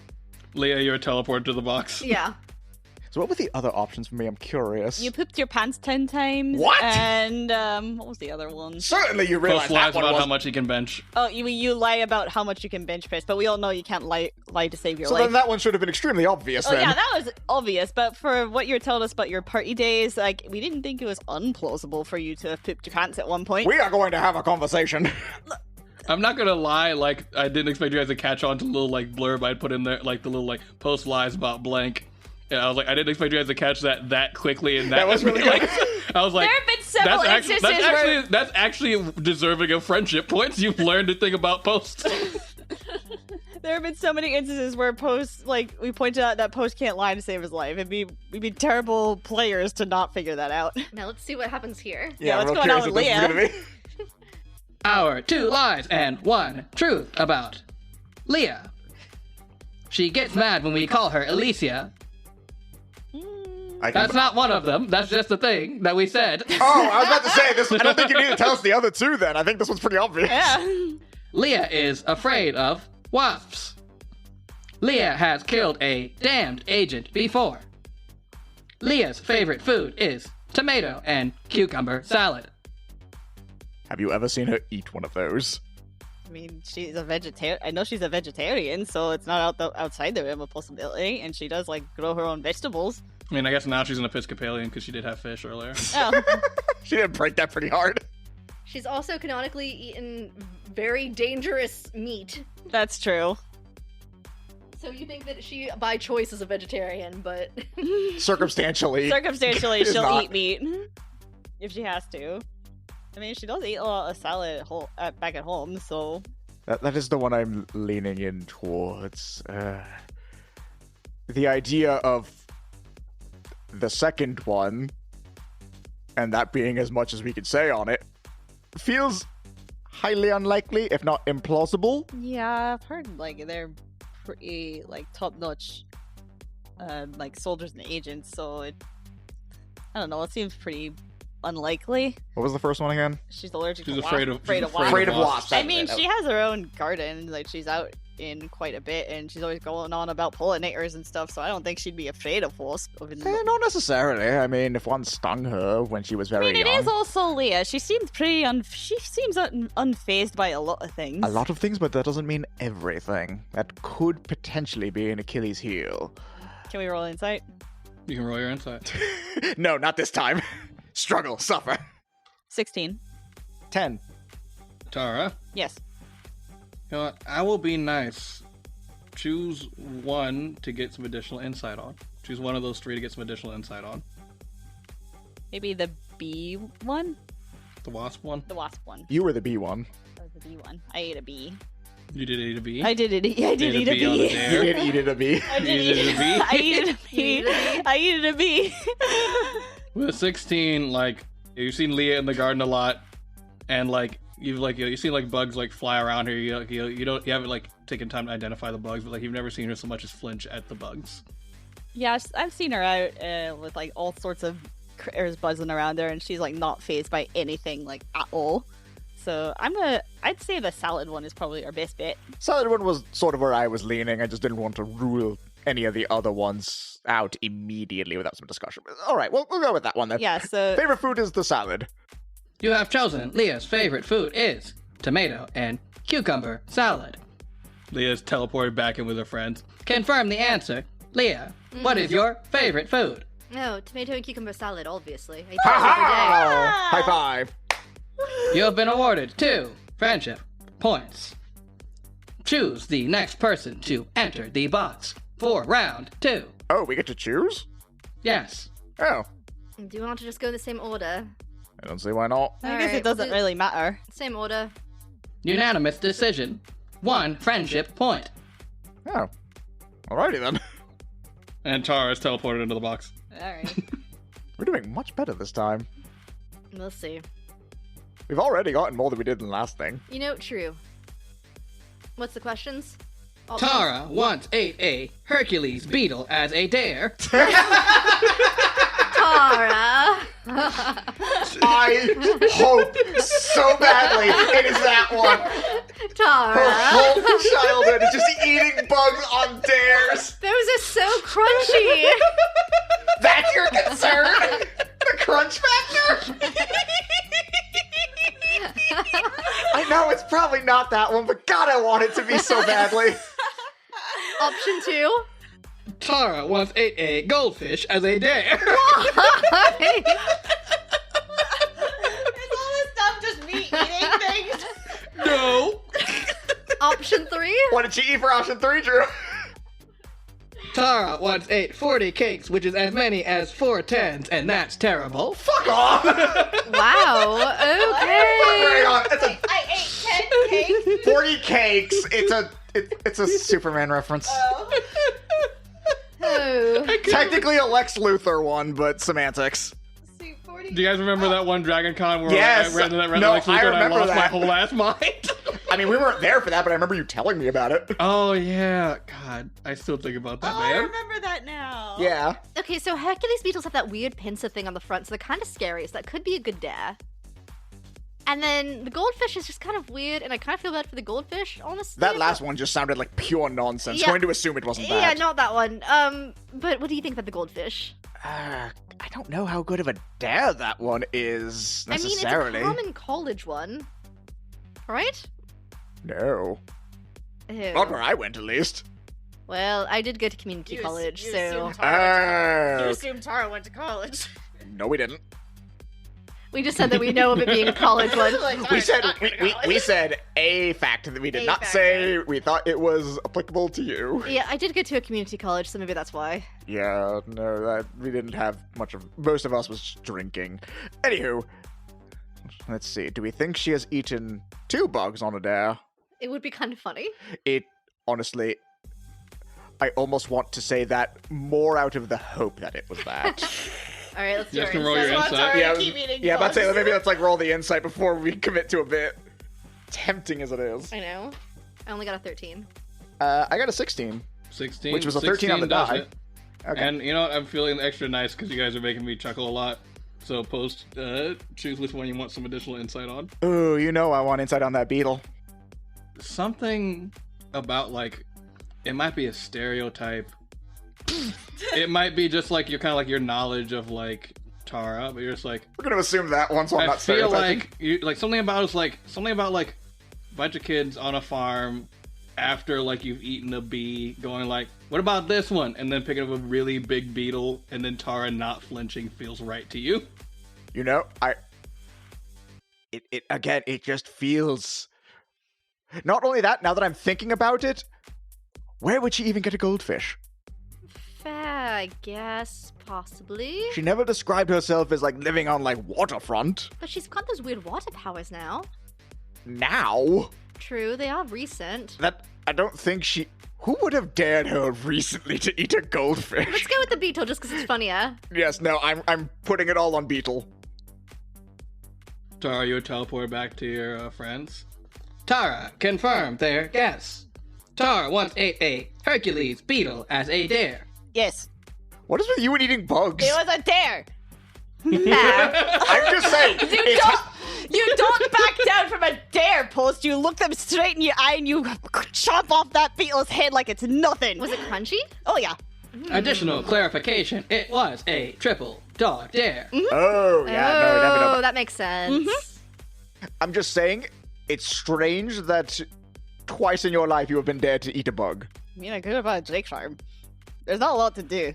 Leah, you're teleported to the box. Yeah. So what were the other options for me? I'm curious. You pooped your pants 10 times. What? And what was the other one? Certainly you Post realize lies that one about was... how much he can bench. Oh, you lie about how much you can bench press, but we all know you can't lie to save your So life. then that one should have been extremely obvious Oh then. yeah, that was obvious, but for what you're telling us about your party days, like, we didn't think it was unplausible for you to have pooped your pants at one point. We are going to have a conversation. I'm not gonna lie, I didn't expect you guys to catch on to the little blurb I'd put in there, the little Post lies about blank. Yeah, I was I didn't expect you guys to catch that quickly and that was really good. I was like, There have been several instances that's actually deserving of friendship points. You've learned a thing about Post. There have been so many instances where Post, we pointed out that Post can't lie to save his life. We'd be terrible players to not figure that out. Now let's see what happens here. Yeah, I'm what's real going on curious with what this is gonna be. Our 2 lies and 1 truth about Leah. She gets mad when we call her Alicia. That's not one of them. That's just the thing that we said. Oh, I was about to say this. I don't think you need to tell us the other 2 then. I think this one's pretty obvious. Yeah. Leah is afraid of wasps. Leah has killed a damned agent before. Leah's favorite food is tomato and cucumber salad. Have you ever seen her eat one of those? I mean, she's a vegetarian. I know she's a vegetarian, so it's not outside the realm of possibility. And she does grow her own vegetables. I mean, I guess now she's an Episcopalian because she did have fish earlier. Oh, She didn't break that pretty hard. She's also canonically eaten very dangerous meat. that's true. So you think that she, by choice, is a vegetarian, but... Circumstantially. Circumstantially, Is she'll not. eat meat if she has to. I mean, she does eat a lot of salad back at home, so. That is the one I'm leaning in towards. The idea of the second one, and that being as much as we could say on it, feels highly unlikely, if not implausible. Yeah, I've heard they're pretty top-notch soldiers and agents, so I don't know, it seems pretty unlikely. What was the first one again? She's allergic She's to afraid wasps. of wasps. Afraid of wasps. I mean, she has her own garden, she's out in quite a bit, and she's always going on about pollinators and stuff, so I don't think she'd be afraid of wasps. Not necessarily. I mean, if one stung her when she was very I mean, it young. is also Leah. She seems pretty unfazed by a lot of things. A lot of things, but that doesn't mean everything. That could potentially be an Achilles heel. Can we roll insight? You can roll your insight. No, not this time. Struggle, suffer. 16. 10. Tara, Yes. you know what? I will be nice. Choose one to get some additional insight on. Choose one of those 3 to get some additional insight on. Maybe the B one? The wasp one? The wasp one. You were the B one. That was the B one. I ate a bee. You did eat a bee? I did eat a Ate bee. on a You dare? did eat it a bee. I did You did eat a bee? I ate a bee. I ate a bee. With a 16, you've seen Leah in the garden a lot, and you've seen bugs fly around here. You haven't taken time to identify the bugs, but you've never seen her so much as flinch at the bugs. Yeah, I've seen her out with all sorts of critters buzzing around her, and she's like not phased by anything like at all. So I'd say the salad one is probably our best bet. Salad one was sort of where I was leaning. I just didn't want to rule any of the other ones out immediately without some discussion. All right, we'll go with that one then. Yeah, so Favorite food is the salad. You have chosen Leah's favorite food is tomato and cucumber salad. Leah's teleported back in with her friends. Confirm the answer. Leah, what is your favorite food? No, tomato and cucumber salad, obviously. I eat Ha that every day. ha! High five. You have been awarded 2 friendship points. Choose the next person to enter the box for round 2. Oh, we get to choose? Yes. Oh, Do you want to just go in the same order? I don't see why not. I guess Alright, it doesn't really matter. Same order. Unanimous decision. 1 friendship point. Oh, alrighty then. And Tara's teleported into the box. Alright. We're doing much better this time. We'll see. We've already gotten more than we did in the last thing. You know, true. What's the questions? Tara once ate a Hercules beetle as a dare. Tara! I hope so badly it is that one. Her Tara! whole childhood is just eating bugs on dares. Those are so crunchy! That's your concern? The crunch factor? I know it's probably not that one, but God, I want it to be so badly. Option 2. Tara once ate a goldfish as a dare. Is all this stuff just me eating things? No. Option 3. What did she eat for option 3, Drew? Tara once ate 40 cakes, which is as many as 4 10s, and that's terrible. Fuck off! Wow. Hang Okay. on, it's a I ate 10 cakes. 40 cakes. It's a Superman reference. Oh. Technically a Lex Luthor one, but semantics. See, 40. Do you guys remember that one Dragon Con where Yes. I ran to that No, Lex Luthor I and I remember lost my that. whole ass mind? I mean, we weren't there for that, but I remember you telling me about it. Oh, yeah. God, I still think about that, Oh, I man. remember that now. Yeah. Okay, so Hercules beetles have that weird pincer thing on the front, so they're kind of scary, so that could be a good dare. And then the goldfish is just kind of weird, and I kind of feel bad for the goldfish, honestly. That last one just sounded like pure nonsense. Yeah. Going to assume it wasn't Yeah, that. not that one. But what do you think about the goldfish? I don't know how good of a dare that one is, necessarily. I mean, it's a common college one. Right? No. Ew. Not where I went, at least. Well, I did go to community college, so... Oh. assumed Tara went to college. No, we didn't. We just said that we know of it being a college one. We said we said a fact that we did A not fact, say we thought it was applicable to you. Yeah, I did go to a community college, so maybe that's why. Yeah, no, that we didn't have much of. Most of us was drinking. Anywho, let's see. Do we think she has eaten 2 bugs on a dare? It would be kind of funny. It honestly, I almost want to say that more out of the hope that it was that. All right, let's do Just our can roll your insight. insight. yeah, keep eating yeah. But bugs. maybe let's like roll the insight before we commit to a bit. Tempting as it is. I know. I only got a 13. I got a 16. 16. Which was a 13 on the 16 does die. it. Okay. And you know what? I'm feeling extra nice because you guys are making me chuckle a lot. So choose which one you want some additional insight on. Ooh, you know I want insight on that beetle. Something about like, it might be a stereotype. It might be just like your kind of like your knowledge of like Tara, but you're just like, We're gonna assume that one, so I'm I not feel stereotyping. like you like something about a bunch of kids on a farm after like you've eaten a bee, going like, what about this one? And then picking up a really big beetle, and then Tara not flinching feels right to you. You know, it again, it just feels. Not only that, now that I'm thinking about it, where would she even get a goldfish? Fair, I guess. Possibly. She never described herself as like living on like waterfront. But she's got those weird water powers now. Now, True, they are recent. that I don't think she. Who would have dared her recently to eat a Let's goldfish? go with the beetle just because it's funnier. Yes, no, I'm putting it all on Beetle. Tara, you would teleport back to your friends. Tara, confirm their guess. Tara once ate a Hercules beetle as a dare. Yes. What is with you and eating bugs? It was a dare. I'm just saying. You don't back down from a dare post. You look them straight in your eye and you chop off that beetle's head like it's nothing. Was it crunchy? Oh, yeah. Additional clarification, it was a triple dog dare. Oh, yeah, no. That makes sense. I'm just saying, it's strange that twice in your life you have been dared to eat a bug. I mean, I could have bought a Drake farm. There's not a lot to do.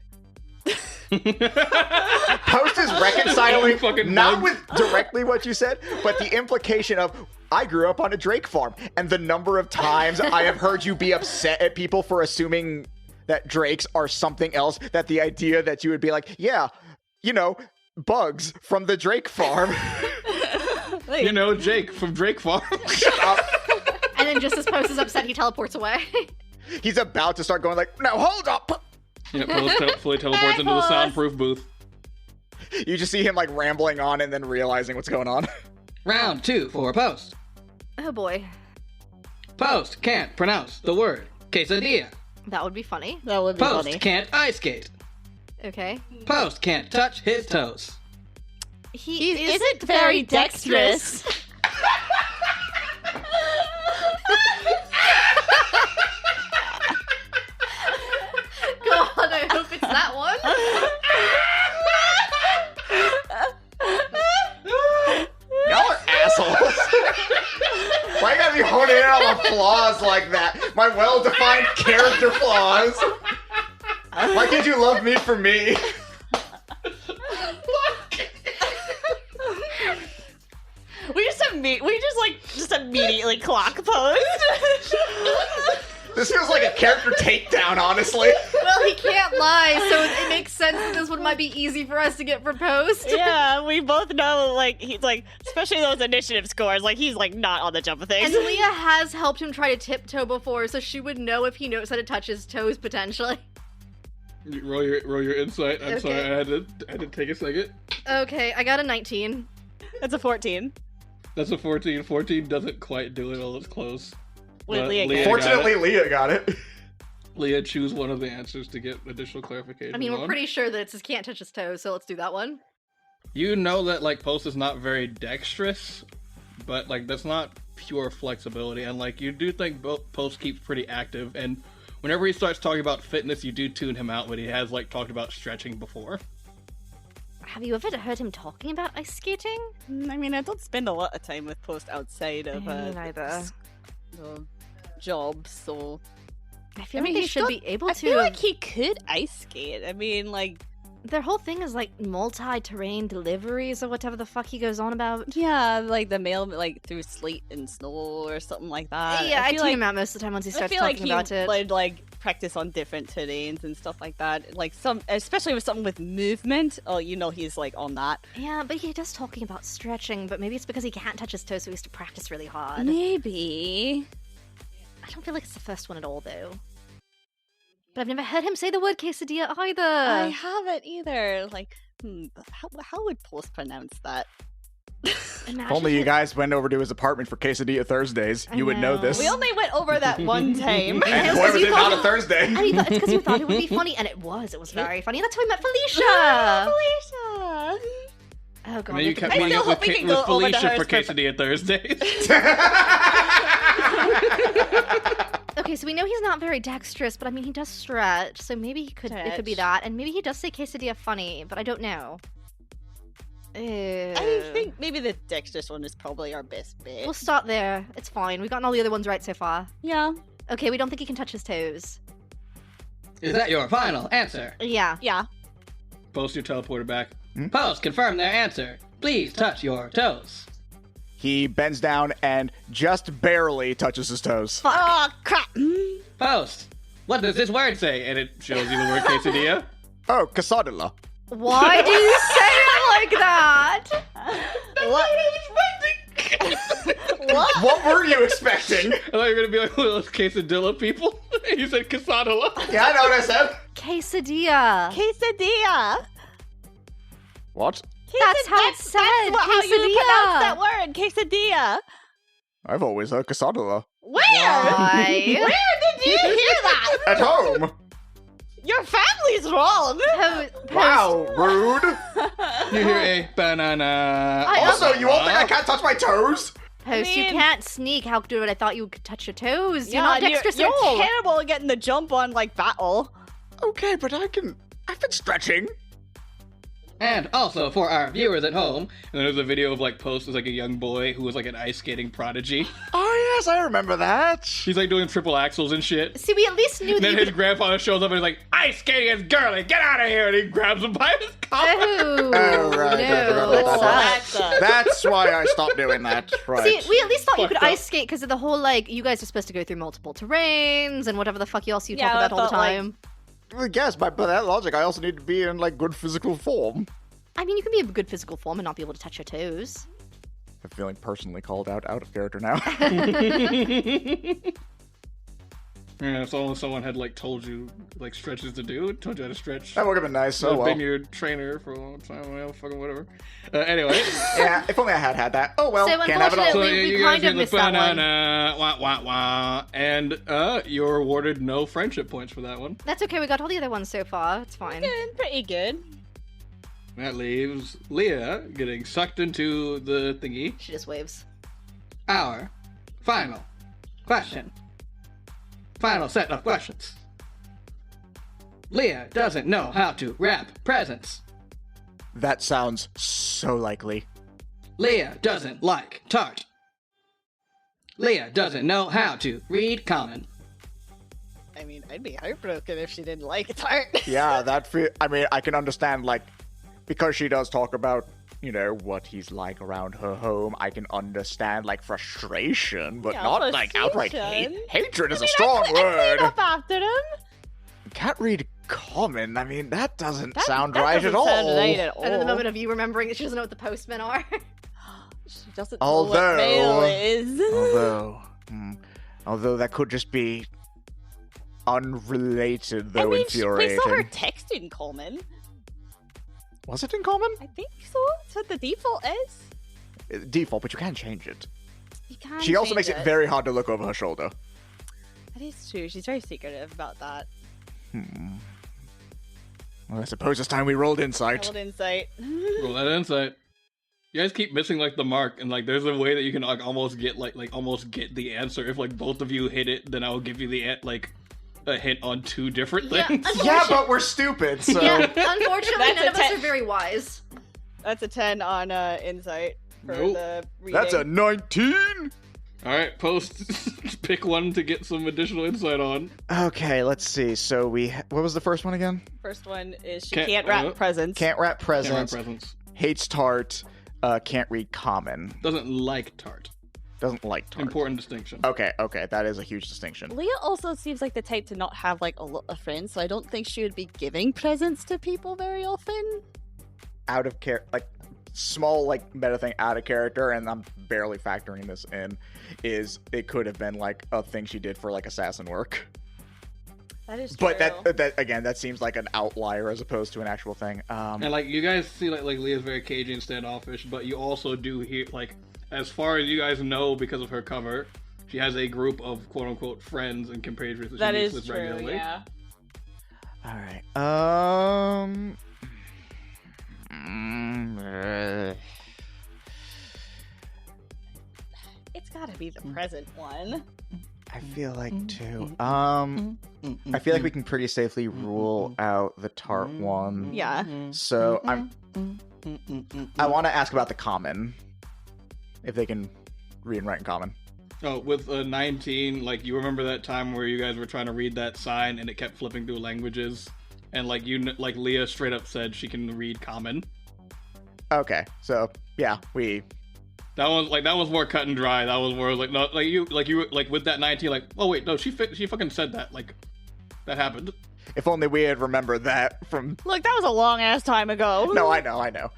Post is reconciling Fucking not bugs. with directly what you said, but the implication of I grew up on a Drake farm, and the number of times I have heard you be upset at people for assuming that drakes are something else, that the idea that you would be like, yeah, bugs from the Drake farm. Jake from Drake Farm. And then just as Post is upset, he teleports away. He's about to start going like, no, hold up. Yeah, Post fully teleports into the soundproof booth. You just see him like rambling on and then realizing what's going on. Round 2 for Post. Oh boy. Post can't pronounce the word quesadilla. That would be funny. That would be Post funny. can't ice skate. Okay. Post can't touch his toes. He isn't very dexterous. God, I hope it's that one. Y'all are assholes. Why you gotta be honing in on my flaws like that? My well-defined character flaws. Why can't you love me for me? We just immediately clock post. This feels like a character takedown, honestly. Well, he can't lie, so it makes sense that this one might be easy for us to get proposed. Yeah, we both know, he's especially those initiative scores, he's not on the jump of things. And Leah has helped him try to tiptoe before, so she would know if he knows how to touch his toes, potentially. Roll your insight. I'm Okay. sorry, I had to take a second. Okay, I got a 19. That's a 14. That's a 14. 14 doesn't quite do it, all it's close. With But Leah Leah got Fortunately, Leah got it. Leah, choose one of the answers to get additional clarification. I mean, we're on. pretty sure that it says can't touch his toes, so let's do that one. You know that Post is not very dexterous, but that's not pure flexibility, and you do think Post keeps pretty active, and whenever he starts talking about fitness, you do tune him out when he has talked about stretching before. Have you ever heard him talking about ice skating? I mean, I don't spend a lot of time with post outside of Me neither. the job, so I feel like they should be able to. I feel like he could ice skate. I mean, their whole thing is multi-terrain deliveries or whatever the fuck he goes on about. yeah, the mail through sleet and snow or something like that. Yeah, I feel tune him out most of the time once he I starts feel talking like he about it. would practice on different terrains and stuff like that. Especially with something with movement. Oh, he's on that. Yeah, but he does talking about stretching, but maybe it's because he can't touch his toes, so he has to practice really hard. Maybe. I don't feel like it's the first one at all, though. But I've never heard him say the word quesadilla either. I haven't either. How would Post pronounce that? Imagine If only you guys went over to his apartment for Quesadilla Thursdays, you would know this. We only went over that one time. And boy, was it not a Thursday. And it's because you thought it would be funny, and it was. It was very funny. And that's how we met Felicia. Felicia. Oh god. And then you kept I meeting still up with, hope we can go over to Felicia hers for for- Quesadilla Thursdays. Okay, so we know he's not very dexterous, but I mean he does stretch, so maybe it could be Stretch. that, and maybe he does say quesadilla funny, but I don't know. I think maybe the dexterous one is probably our best bet. We'll start there. It's fine. We've gotten all the other ones right so far. Yeah. Okay, we don't think he can touch his toes. Is that your final answer? Yeah. Yeah. Post your teleporter back. Post confirm their answer. Please touch your toes. He bends down and just barely touches his toes. Oh, crap. Post, what does this word say? And it shows you the word quesadilla. Oh, quesadilla. Why do you say it like that? What? What? What were you expecting? I thought you were going to be like one of those quesadilla people. You said quesadilla. Yeah, I know what I said. Quesadilla. Quesadilla. What? That's how it's said. How you Quesadilla. pronounce that word, quesadilla. I've always heard quesadilla. Where? Why? Where did you hear that? At home. Your family's wrong! Wow, rude. You hear a banana. Also, you all think I can't touch my toes? Post, you mean- can't sneak. How good I thought you could touch your toes. Yeah, You're not dexterous you're at all. terrible at getting the jump on, like, battle. Okay, but I've been stretching. And also for our viewers at home, and there's a video of like Post as like a young boy who was like an ice skating prodigy. Oh yes, I remember that. He's like doing triple axels and shit. See, we at least knew And that then you his could... grandfather shows up and he's like, ice skating is girly, get out of here! And he grabs him by his collar. Oh, Oh, right. no, that sucks. That's why I stopped doing that. Right. See, we at least thought you could Fucked up. ice skate because of the whole, like, you guys are supposed to go through multiple terrains and whatever the fuck else you Yeah, talk I about all the thought, like- time. I guess by that logic, I also need to be in like good physical form. I mean, you can be in good physical form and not be able to touch your toes. I'm feeling personally called out of character now. Yeah, if only someone had like told you like stretches to do, told you how to stretch. That would have been nice. I've Oh well. been your trainer for a long time, well, fucking whatever. Anyway. Yeah, if only I had that. Oh well, So can't have it all. unfortunately- we you kind guys of get missed the that one. banana, wah, wah, wah, and you're awarded no friendship points for that one. That's okay, we got all the other ones so far. It's fine. Good, pretty good. That leaves Leah getting sucked into the thingy. She just waves. Our final question. Final set of questions. Leah doesn't know how to wrap presents. That sounds so likely. Leah doesn't like tart. Leah doesn't know how to read common. I mean, I'd be heartbroken if she didn't like tart. Yeah, I mean, I can understand, like, because she does talk about, you know, what he's like around her home, I can understand, like, frustration, but Yeah, not, like, outright frustration. hatred is I a mean, strong I cleaned word. up after them. Can't read common. I mean, that doesn't That- sound that right doesn't at all. sound right at all. And in the moment of you remembering that she doesn't know what the postmen are. She doesn't know Although- what mail is. Although that could just be unrelated, though I mean, we infuriating. saw her text in common. Was it in common? I think so. That's what the default is. Default, but you can change it. You can She also change makes it very hard to look over her shoulder. That is true. She's very secretive about that. Well, I suppose it's time we rolled insight. Old insight. Roll that insight. You guys keep missing like the mark, and like there's a way that you can like almost get almost get the answer. If like both of you hit it, then I'll give you the like a hint on two different Yeah, things. Yeah, but we're stupid, so... Yeah, unfortunately, That's none a of us te- are very wise. That's a 10 on insight for Nope. the reading. That's a 19! Alright, Post, pick one to get some additional insight on. Okay, let's see. So what was the first one again? First one is she Can't- can't wrap presents. Can't wrap Can't wrap presents, presents. hates tart, can't read common, Doesn't like tart. doesn't like tart. Important distinction. Okay, that is a huge distinction. Leah also seems like the type to not have like a lot of friends, so I don't think she would be giving presents to people very often. Out of character, like, small, like, meta thing out of character, and I'm barely factoring this in, is it could have been, like, a thing she did for, like, assassin work. That is true. But that again, that seems like an outlier as opposed to an actual thing. And like you guys see like Leah's very cagey and standoffish, but you also do hear like as far as you guys know because of her cover, she has a group of quote unquote friends and compatriots that that she meets is with true, regularly. yeah. All right. It's gotta be the present one. I feel like two. I feel like we can pretty safely rule out the tart one. Yeah. So I want to ask about the common. If they can read and write in common. Oh, with 19, like you remember that time where you guys were trying to read that sign and it kept flipping through languages, and like like Leah straight up said she can read common. Okay, so yeah, That was more cut and dry. That was more like no, like you with that 19, like oh wait, no, she fucking said that, like that happened. if only we had remembered that from. Look, that was a long ass time ago. No, I know.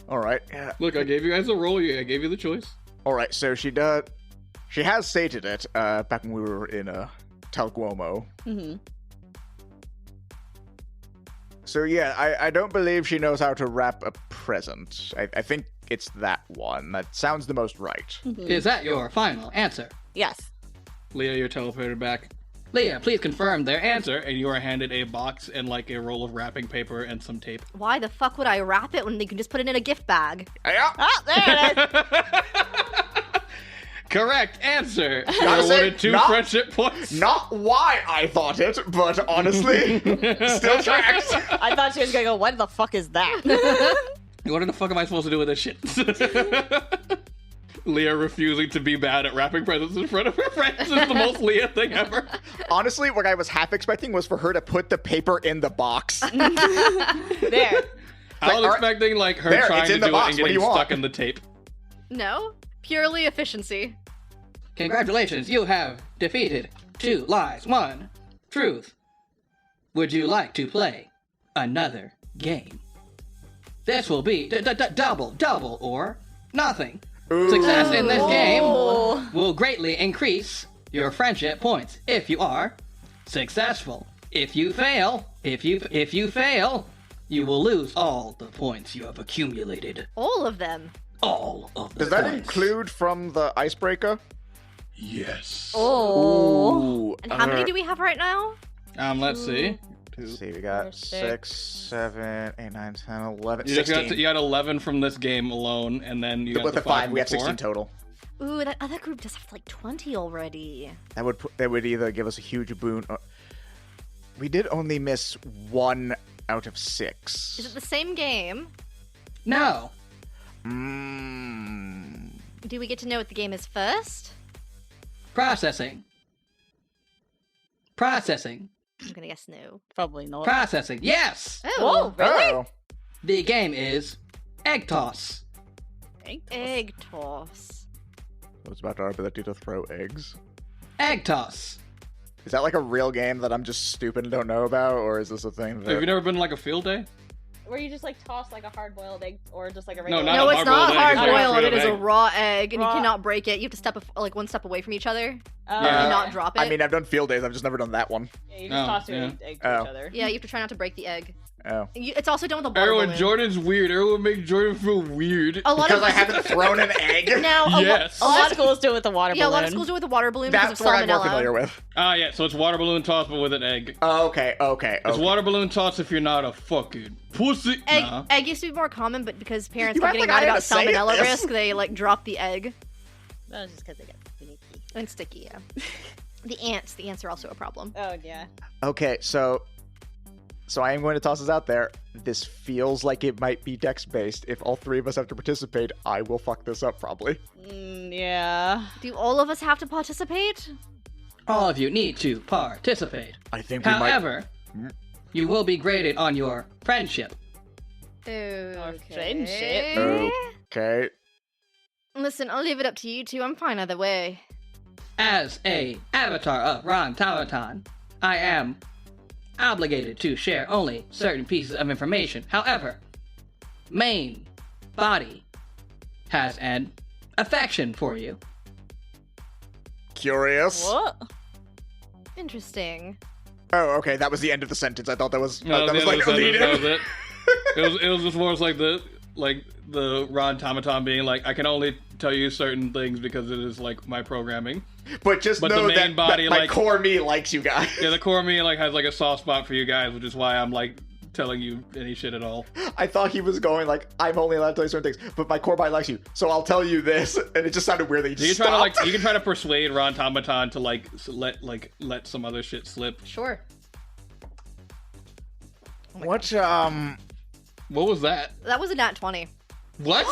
All right, yeah. Look, I gave you guys a roll. I gave you the choice. All right, so she has stated it back when we were in Talguomo. Mm-hmm. So yeah, I don't believe she knows how to wrap a present. I think it's that one. That sounds the most right. Is that your final answer? Yes. Leah, you're teleported back. Leah, please confirm their answer. And you are handed a box and like a roll of wrapping paper and some tape. Why the fuck would I wrap it when they can just put it in a gift bag? Yeah. Ah, there it is. Correct answer. Gotta You're say, awarded 2 not- friendship points. Not why I thought it, but honestly, still tracks. I thought she was gonna go, what the fuck is that? What the fuck am I supposed to do with this shit? Leah refusing to be bad at wrapping presents in front of her friends is the most Leah thing ever. Honestly, what I was half expecting was for her to put the paper in the box. There. I was expecting like her There, trying it's to in do the it box. and What do getting you want? stuck in the tape. No? Purely efficiency. Congratulations, you have defeated 2 lies, 1 truth. Would you like to play another game? This will be double or nothing. Success in this game will greatly increase your friendship points if you are successful. If you fail, if you fail, you will lose all the points you have accumulated. All of them. All of the Does that points. include from the icebreaker? Yes. Oh. Ooh. And how many do we have right now? Let's see. Let's see, we got 4, 6, 7, 8, 9, 10, 11, You, just 16. got you had 11 from this game alone, and then you got With the the 5, from we have before. 16 total. Ooh, that other group does have like 20 already. That would either give us a huge boon or... We did only miss 1 out of 6. Is it the same game? No. Do we get to know what the game is first? Processing. I'm gonna guess no. Probably not. Processing. Yes. Oh, really? Oh. The game is egg toss. egg toss. What's about our ability to throw eggs? Egg toss. Is that like a real game that I'm just stupid and don't know about, or is this a thing Have you that... never been to, like a field day? Where you just like toss like a hard-boiled egg or just like a No, regular not No, a it's not hard-boiled egg, hard it's like a boiled. It real is a egg. raw egg, and you Raw. cannot break it. You have to step like one step away from each other. Yeah. And not drop it. I mean, I've done field days, I've just never done that one. Yeah, you just toss your yeah. egg to Oh. each other. yeah, you have to try not to break the egg. Oh. It's also done with a water Everyone, balloon. Jordan's weird. Everyone make Jordan feel weird. A lot Because of I haven't thrown an egg? now. Yes. A lot of schools do it with a water Yeah, a balloon. lot of schools do it with a water balloon That's because of what I'm more salmonella. familiar with. Yeah, so it's water balloon toss, but with an egg. Oh, okay. It's water balloon toss if you're not a fucking pussy. Egg, Nah. egg used to be more common, but because parents You kept act getting like I mad had about to say salmonella this. risk, they like drop the egg. No, just because they get finicky. And sticky, yeah. The ants are also a problem. Oh, yeah. Okay, so I am going to toss this out there. This feels like it might be dex-based. If all 3 of us have to participate, I will fuck this up, probably. Yeah. Do all of us have to participate? All of you need to participate. I think we However, you will be graded on your friendship. Okay. might... Okay. Listen, I'll leave it up to you two. I'm fine either way. As a avatar of Ron Tamaton, I am obligated to share only certain pieces of information. However, main body has an affection for you. Curious. What? Interesting. Oh, okay, that was the end of the sentence. I thought that was, No, that was like a lead-in. that was it. It was just more like the Ron Tamaton being like, I can only tell you certain things because it is like my programming. But just But know the main that, body, that my like- core me likes you guys. Yeah, the core of me like has like a soft spot for you guys, which is why I'm like telling you any shit at all. I thought he was going like, I'm only allowed to tell you certain things, but my core body likes you, so I'll tell you this. And it just sounded weird that he You just can try stopped. to you can try to persuade Ron Tamaton to let some other shit slip. Sure. What, What was that? That was a nat 20. What?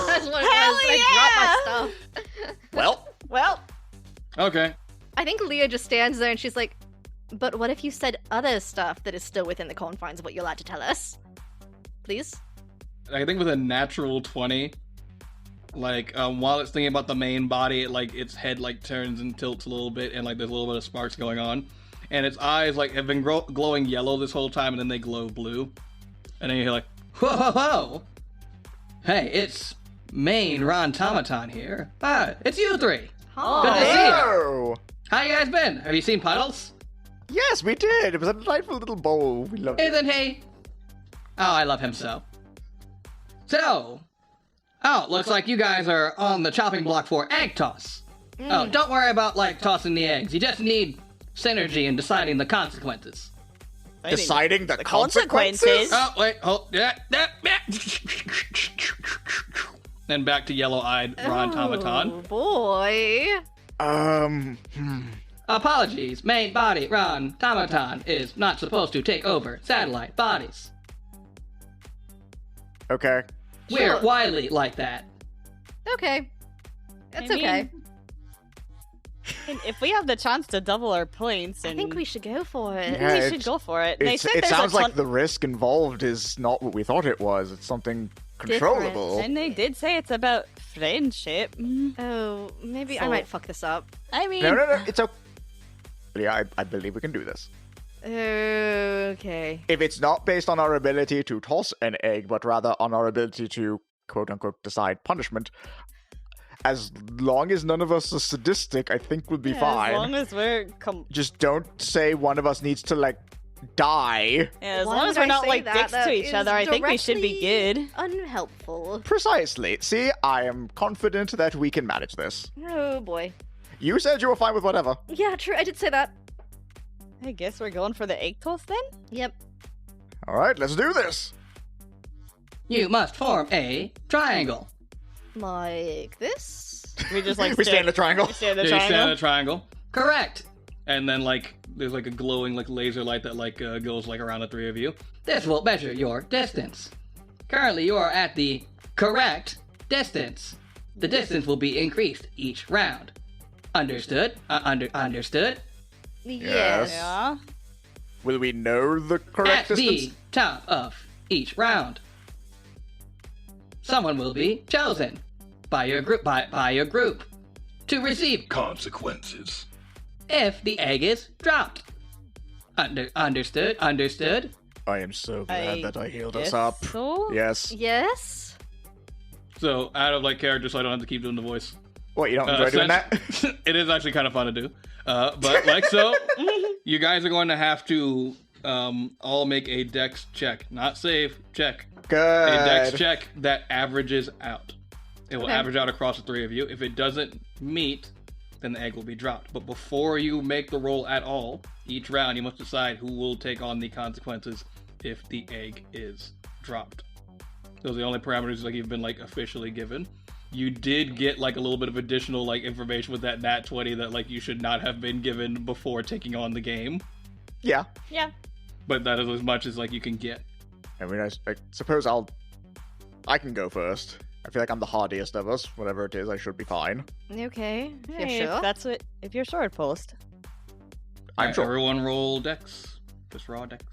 That's what it Hell was. yeah! I dropped my stuff. Well, Okay. I think Leah just stands there and she's like, but what if you said other stuff that is still within the confines of what you're allowed to tell us? Please? I think with a natural 20, like while it's thinking about the main body, its head like turns and tilts a little bit, and like there's a little bit of sparks going on, and its eyes like have been glowing yellow this whole time, and then they glow blue, and then you hear like, whoa, whoa, whoa. Hey, it's main Ron Tamaton here. It's you 3. Huh. Good to see you. Oh! How you guys been? Have you seen Puddles? Yes, we did. It was a delightful little bowl. We loved it. Isn't he? Oh, I love him so. Looks like you guys are on the chopping block for egg toss. Oh, don't worry about like tossing the eggs. You just need synergy in deciding the consequences. Deciding the consequences? consequences? Oh, wait, hold. Yeah. Then back to yellow-eyed Ron Tomaton. Oh, boy. Apologies, main body Ron Tomaton is not supposed to take over satellite bodies. Okay. We're Sure. wily like that. Okay. That's I mean, okay. And if we have the chance to double our points, I and think we should go for it. Yeah, we should it's- go for it. They said It there's sounds a ton- like the risk involved is not what we thought it was. It's something controllable. and they did say it's about friendship. Oh, maybe I So- might fuck this up. I mean, No, it's okay. Yeah, I believe we can do this. Okay. If it's not based on our ability to toss an egg, but rather on our ability to quote-unquote decide punishment, as long as none of us are sadistic, I think we'll be fine. as long as we're Just don't say one of us needs to, like, die. as Why long as would we're I not say like that? dicks That to each is other, I think we should be directly good. Unhelpful. Precisely. See, I am confident that we can manage this. Oh boy. You said you were fine with whatever. Yeah, true. I did say that. I guess we're going for the egg toss then. Yep. All right, let's do this. You must form a triangle. Like this. We just like We stay in the triangle. We stay in the Yeah, you stand in triangle. a triangle. Correct. And then, like, there's like a glowing, like, laser light that, like, goes, like, around the three of you. This will measure your distance. Currently, you are at the correct distance. The distance will be increased each round. Understood? Understood? Yes. Yeah. Will we know the correct At distance? the top of each round, someone will be chosen by your group to receive Consequences. if the egg is dropped. Understood? I am so glad that I healed us guess up. So? Yes. Yes. So, out of, like, character, so I don't have to keep doing the voice. What, you don't enjoy doing that? It is actually kind of fun to do. But, like, so, you guys are going to have to all make a dex check. Not save, check. Good. A dex check that averages out. It will Okay. average out across the three of you. If it doesn't meet, then the egg will be dropped. But before you make the roll at all, each round you must decide who will take on the consequences if the egg is dropped. Those are the only parameters like you've been like officially given. You did get like a little bit of additional like information with that nat 20 that like you should not have been given before taking on the game. Yeah. Yeah. But that is as much as like you can get. I mean, I suppose I can go first. I feel like I'm the hardiest of us. Whatever it is, I should be fine. Okay. If Hey, you're sure. if you're sure, post. I'm Alright, sure. Everyone roll dex. Just raw dex.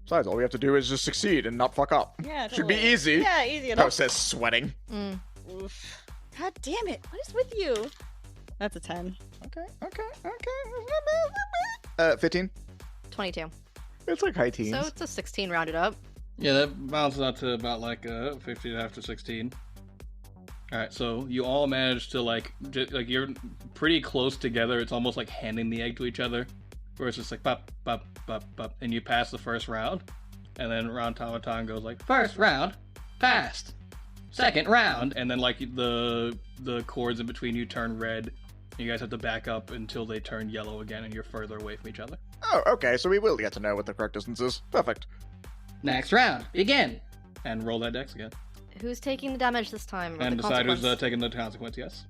Besides, all we have to do is just succeed and not fuck up. Yeah. Should be totally. easy. Yeah, easy Oh, enough. it says sweating. Mm. Oof. God damn it! What is with you? That's a 10. Okay. 15. 22. It's like high teens. So it's a 16 rounded up. Yeah, that balances out to about like 15 after 16. Alright, so you all managed to like you're pretty close together. It's almost like handing the egg to each other. Where it's just like bop, bop, bop, bop, and you pass the first round. And then round Tomaton goes like, first round, passed. Second round, and then like the cords in between you turn red. You guys have to back up until they turn yellow again and you're further away from each other. Oh, okay, so we will get to know what the correct distance is. Perfect. Next round, begin. And roll that dex again. Who's taking the damage this time? Or And the decide who's consequence? taking the consequence, yes.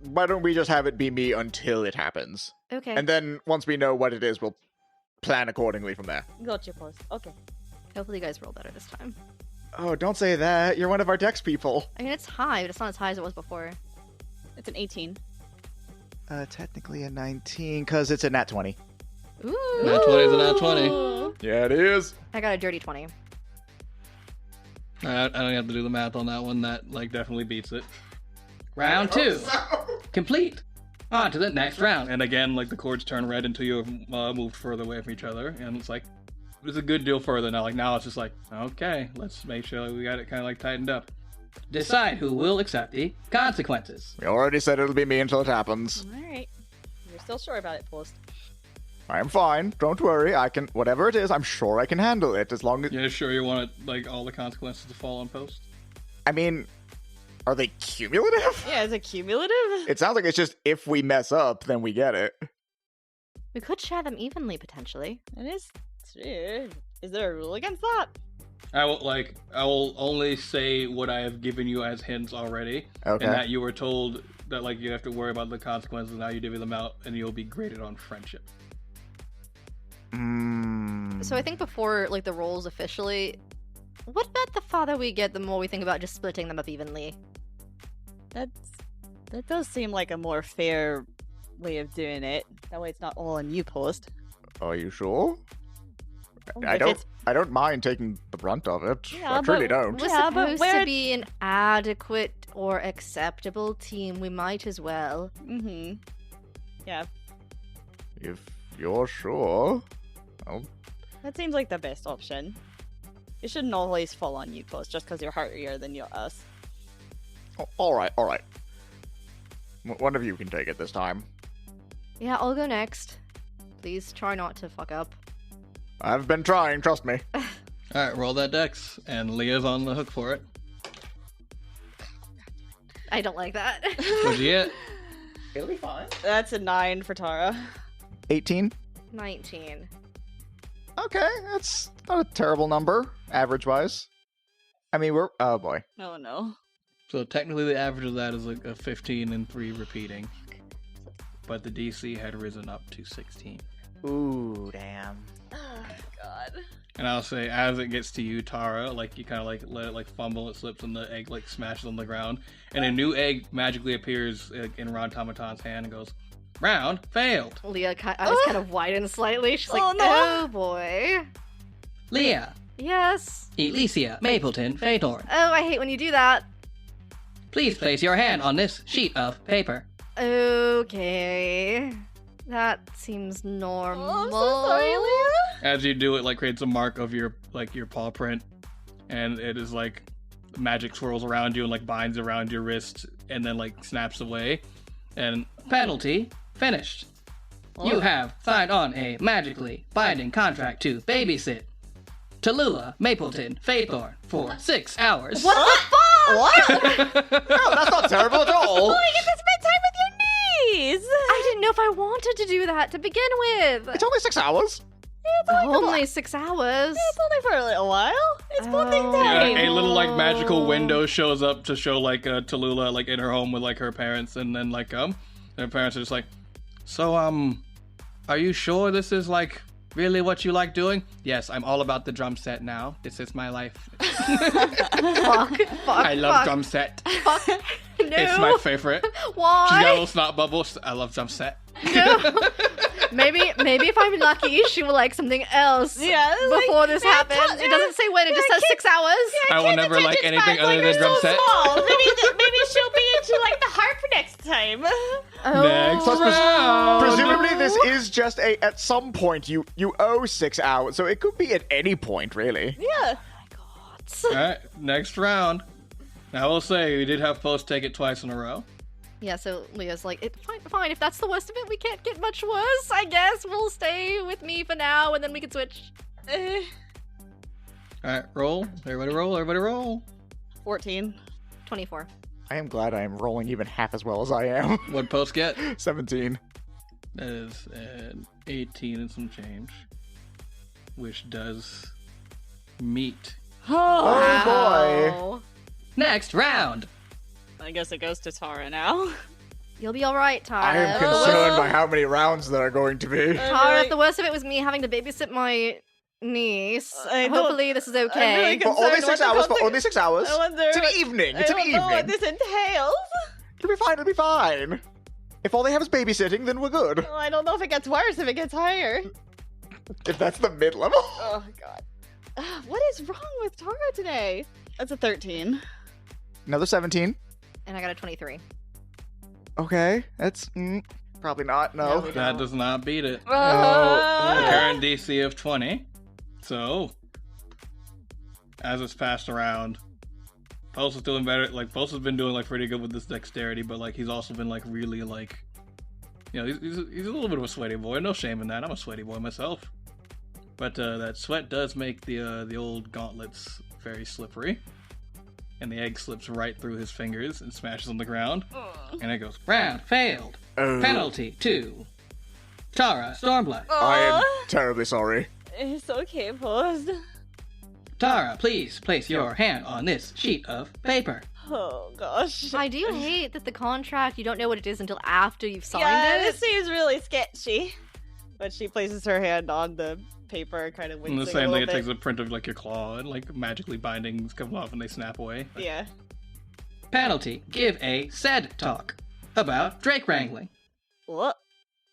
Why don't we just have it be me until it happens? Okay. And then once we know what it is, we'll plan accordingly from there. Gotcha, post. Okay. Hopefully you guys roll better this time. Oh, don't say that. You're one of our dex people. I mean, it's high, but it's not as high as it was before. It's an 18. Technically a 19, because it's a nat 20. Ooh. Nat 20 is a nat 20. Yeah, it is. I got a dirty 20. I don't have to do the math on that one. That like definitely beats it. Round 2, complete. On to the next round. And again, like the cords turn red until you have moved further away from each other. And it's like, it's a good deal further now. Like now it's just like, okay, let's make sure we got it kind of like tightened up. Decide who will accept the consequences. We already said it'll be me until it happens. Alright. You're still sure about it, post. I am fine. Don't worry. I can, whatever it is, I'm sure I can handle it as long as. Yeah, sure you want it, like all the consequences to fall on post? I mean, are they cumulative? Yeah, is it cumulative? It sounds like it's just if we mess up, then we get it. We could share them evenly, potentially. It is. Is there a rule against that? I will only say what I have given you as hints already. Okay. And that you were told that, like, you have to worry about the consequences and how you divvy them out, and you'll be graded on friendship. So I think before, like, the roles officially, what about the farther we get, the more we think about just splitting them up evenly? That does seem like a more fair way of doing it. That way it's not all on you, Post. Are you sure? If it's- I don't mind taking the brunt of it. Yeah, I truly but- don't. We're Yeah, but supposed where- to be an adequate or acceptable team. We might as well. Mm-hmm. Yeah, If you're sure. that seems like the best option. It shouldn't always fall on you, Post, just because you're heartier than us. All right. One of you can take it this time. Yeah, I'll go next. Please try not to fuck up. I've been trying, trust me. Alright, roll that dex, and Leah's on the hook for it. I don't like that. What'd you get? It'll be fine. That's a 9 for Tara. 18. 19. Okay, that's not a terrible number, average-wise. I mean, oh boy. Oh no. So technically the average of that is like a 15 and 3 repeating. But the DC had risen up to 16. Ooh, damn. Oh god. And I'll say, as it gets to you, Tara, like, you kind of, like, let it, like, fumble, it slips, and the egg, like, smashes on the ground. And a new egg magically appears in Ron Tomaton's hand and goes, round failed. Leah eyes kind of widen slightly. She's like, Oh, no. oh boy. Leah, Yes. Elysia, Mapleton, Phaetor, Oh, I hate when you do that. please place your hand on this sheet of paper. Okay. That seems normal. Oh, I'm so sorry, Leah. As you do it, like, creates a mark of your paw print, and it is like magic swirls around you and like binds around your wrist, and then like snaps away. And penalty finished. You have signed on a magically binding contract to babysit Tallulah Mapleton Faithorn for 6 hours. What the fuck? What? No, that's not terrible at all. You get to spend time with your niece. I didn't know if I wanted to do that to begin with. It's only 6 hours. Only 6 hours. It's only for a little while. It's bonding Oh. time. A little like magical window shows up to show like Tallulah like in her home with like her parents, and then like her parents are just like, so are you sure this is like really what you like doing? Yes, I'm all about the drum set now. This is my life. Fuck. I love drum set. Fuck. No. It's my favorite. Why? She's got a little snot bubbles. I love drum set. No. Maybe if I'm lucky, she will like something else. Yeah, like, Before this yeah, happens, it doesn't say when. It just says 6 hours. I will never like anything other than drum set. Maybe she'll be into like the harp next time. Next Oh, round. Presumably, this is just at some point you owe 6 hours, so it could be at any point, really. Yeah. Alright, next round. Now I will say we did have Post take it twice in a row. Yeah, so Leah's like, fine. If that's the worst of it, we can't get much worse. I guess we'll stay with me for now, and then we can switch. Alright, roll. Everybody roll. Everybody roll. 14. 24. I am glad I am rolling even half as well as I am. What'd Post get? 17. That is an 18 and some change, which does meet. Oh boy. Next round. I guess it goes to Tara now. You'll be all right, Tara. I am concerned by how many rounds there are going to be. Tara, if the worst of it was me having to babysit my niece, I don't- hopefully this is okay. really For only concerned 6 what the hours, for context- only 6 hours. I wonder It's an what- evening. I It's an don't know what evening. this entails. It'll be fine. If all they have is babysitting, then we're good. Well, I don't know if it gets worse if it gets higher. If that's the mid-level. Oh god. What is wrong with Tara today? That's a 13. Another 17. And I got a 23. Okay, that's probably not. No, No. we That don't. does not beat it. Ah. The current DC of 20. So, as it's passed around, Pulse is doing better. Like, Pulse has been doing like pretty good with this dexterity, but like he's also been like really like, you know, he's a little bit of a sweaty boy. No shame in that. I'm a sweaty boy myself. But that sweat does make the old gauntlets very slippery. And the egg slips right through his fingers and smashes on the ground. And it goes, round failed. Oh. Penalty to Tara Stormblood. I am terribly sorry. It's okay, Post. Tara, please place your hand on this sheet of paper. Oh, gosh. I do hate that the contract, you don't know what it is until after you've signed Yeah, it. this seems really sketchy. But she places her hand on the paper, kind of wincing And the a same little thing, it bit. takes a print of like your claw and like magically bindings come off and they snap away. Yeah. Penalty, give a said talk about Drake wrangling What?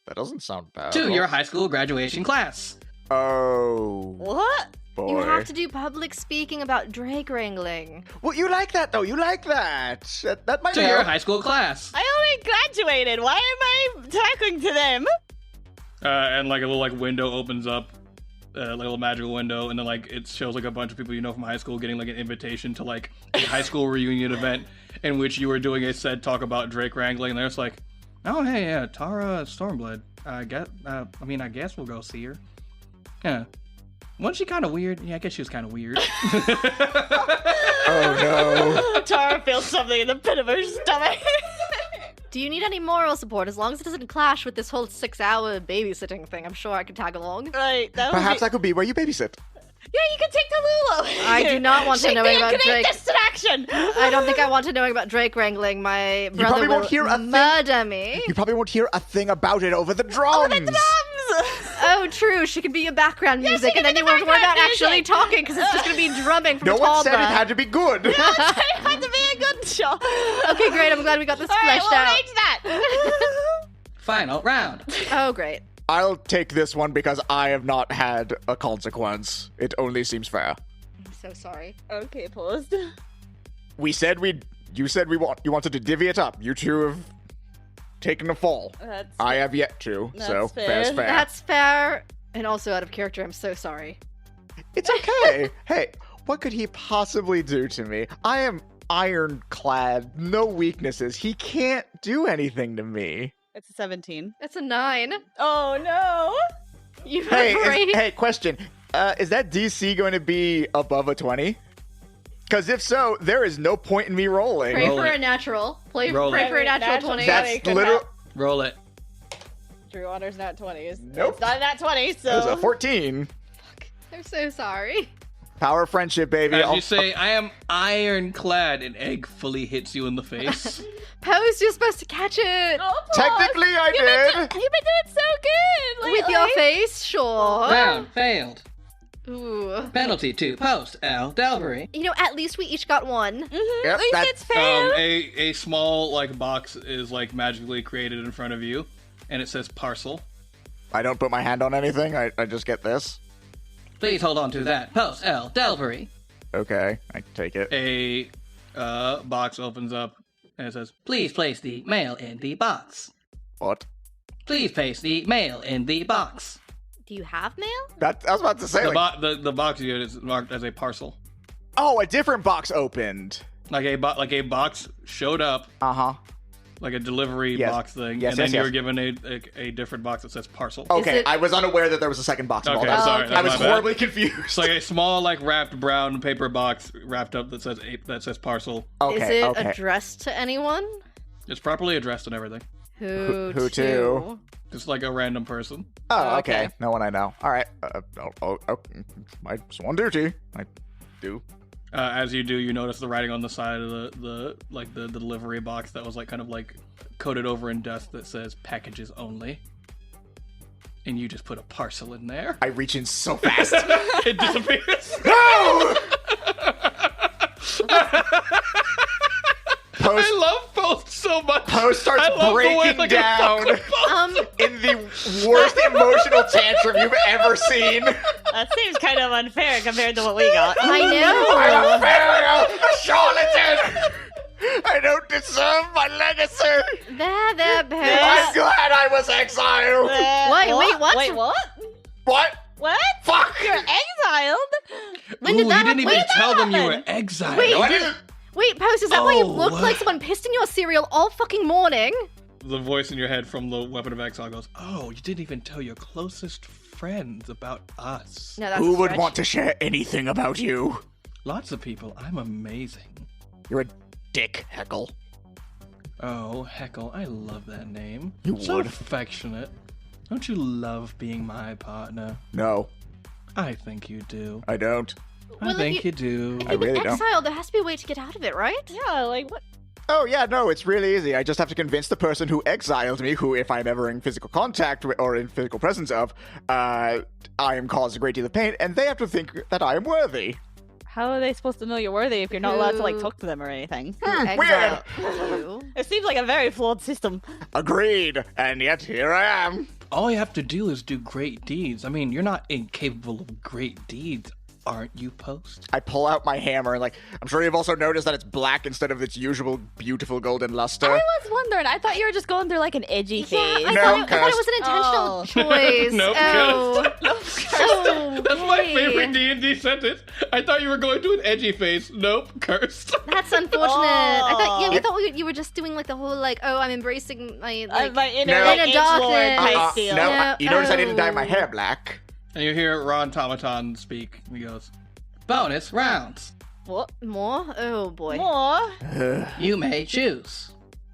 That doesn't sound bad. to your high school graduation class. Oh, What? boy. You have to do public speaking about Drake wrangling. Well, you like that, though. You like that. That might To your help. high school class. I already graduated. Why am I talking to them? And like a little like window opens up, like a little magical window, and then like it shows like a bunch of people you know from high school getting like an invitation to like a high school reunion event in which you were doing a said talk about Drake wrangling, and they're just like, oh hey yeah, Tara Stormblood. I guess we'll go see her. Yeah. Wasn't she kind of weird? Yeah, I guess she was kind of weird. Oh no. Tara feels something in the pit of her stomach. Do you need any moral support? As long as it doesn't clash with this whole 6-hour babysitting thing, I'm sure I can tag along. Right, that would Perhaps be... I could be where you babysit. Yeah, you can take Tallulah. I do not want to know about Drake. Distraction. I don't think I want to know about Drake wrangling. My brother probably will won't hear a thing. murder me. You probably won't hear a thing about it over the drums. Oh, true. She could be your background music, she and can then be you the won't worry about background actually music. talking because it's just going to be drumming from No one said it Toddler. had to be good. It had to be a good show. Okay, great. I'm glad we got this All right, fleshed we'll out. arrange that. Final round. Oh, great. I'll take this one because I have not had a consequence. It only seems fair. I'm so sorry. Okay, paused. You said you wanted to divvy it up. You two have taken a fall. That's I have yet to, so That's fair. fair's fair. That's fair. And also out of character, I'm so sorry. It's okay. Hey, what could he possibly do to me? I am ironclad, no weaknesses. He can't do anything to me. It's a 17. It's a 9. Oh no! You Hey, have great. hey, question. Is that DC going to be above a 20? Because if so, there is no point in me rolling. Pray Roll for it. a natural. Roll Pray it. for a natural 20. That's could literal. help. Roll it. Drew Honor's not 20. Nope. It's not nat 20, so. That was a 14. I'm so sorry. Power of friendship, baby. As you say, I am ironclad, and egg fully hits you in the face. Pose, you're supposed to catch it. Oh, Paws, Technically, I you've did. You've been doing so good lately. With your face, sure. Round failed. Ooh. Penalty to post L. Delvery. You know, at least we each got one. Mm-hmm. Yep, At least that- it's fair. A small like box is like magically created in front of you, and it says parcel. I don't put my hand on anything. I just get this. Please hold on to that. Post L. Delvery. Okay, I take it. A box opens up, and it says Please place the mail in the box. What? Please place the mail in the box. Do you have mail? That I was about to say. the box you get is marked as a parcel. Oh, a different box opened. Like a box showed up, Uh huh. like a delivery Yes. box thing, Yes, and then yes, you yes. were given a different box that says parcel. Okay, it- I was unaware that there was a second box involved. Okay, sorry, okay. I was my bad. horribly confused. It's like a small, like wrapped brown paper box wrapped up that says parcel. Okay, Is it okay. addressed to anyone? It's properly addressed and everything. Who Who to? Just like a random person. Oh, Okay. okay. No one I know. All right. My sworn duty. I do. As you do, you notice the writing on the side of the delivery box that was like kind of like coated over in dust that says packages only. And you just put a parcel in there. I reach in so fast. It disappears. No! I Post, love Post so much. Post starts I love the way, breaking like, a down Chucklefucks. in the worst emotional tantrum you've ever seen. That seems kind of unfair compared to what we got. I know. Charlatan! I don't deserve my legacy. There, I'm Pose. glad I was exiled. Wait, what? Wait, what? What? What? Fuck! You're exiled? When did Ooh, that you didn't happen? even tell them you were happen? exiled. Wait. No, I didn't. Wait, Pose, is that why you Oh, look what? like someone pissed in your cereal all fucking morning? The voice in your head from the Weapon of Exile goes, "Oh, you didn't even tell your closest friends about us." No, that's Who a would stretch. want to share anything about you? Lots of people. I'm amazing. You're a dick, Heckle. Oh, Heckle, I love that name. You So would. affectionate. Don't you love being my partner? No, I think you do. I don't. Well, I think you do. If I you've been really don't. exiled, there has to be a way to get out of it, right? Yeah, like what? Oh, yeah, no, it's really easy. I just have to convince the person who exiled me, who, if I'm ever in physical contact with, or in physical presence of, I am caused a great deal of pain, and they have to think that I am worthy. How are they supposed to know you're worthy if you're not allowed to like talk to them or anything? Exile you. It seems like a very flawed system. Agreed, and yet here I am. All you have to do is do great deeds. I mean, you're not incapable of great deeds, aren't you, Post? I pull out my hammer, and I'm sure you've also noticed that it's black instead of its usual beautiful golden luster. I was wondering. I thought you were just going through like an edgy phase. I No, thought it cursed. was an intentional choice. Nope, Oh, That's my okay. favorite D&D sentence. I thought you were going to an edgy face. Nope, cursed. That's unfortunate. I thought, we thought you were just doing like the whole like, oh, I'm embracing my like. my inner, No. like, Inner edgelord darkness. type feel. No, Yeah, you notice I didn't dye my oh. hair black. And you hear Ron Tomaton speak. He goes, bonus rounds. What? More? Oh boy. More? You may choose.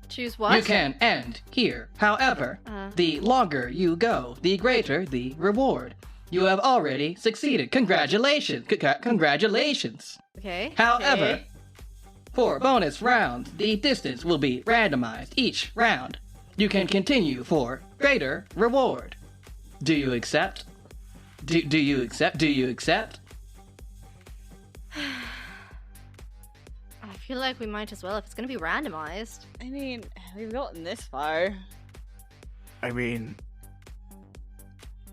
Choose what? You can end here. However, the longer you go, the greater the reward. You have already succeeded. Congratulations. Congratulations. Okay. However, okay. for bonus rounds, the distance will be randomized each round. You can continue for greater reward. Do you accept? Do you accept? Do you accept? I feel like we might as well if it's gonna be randomized. I mean, we've gotten this far. I mean,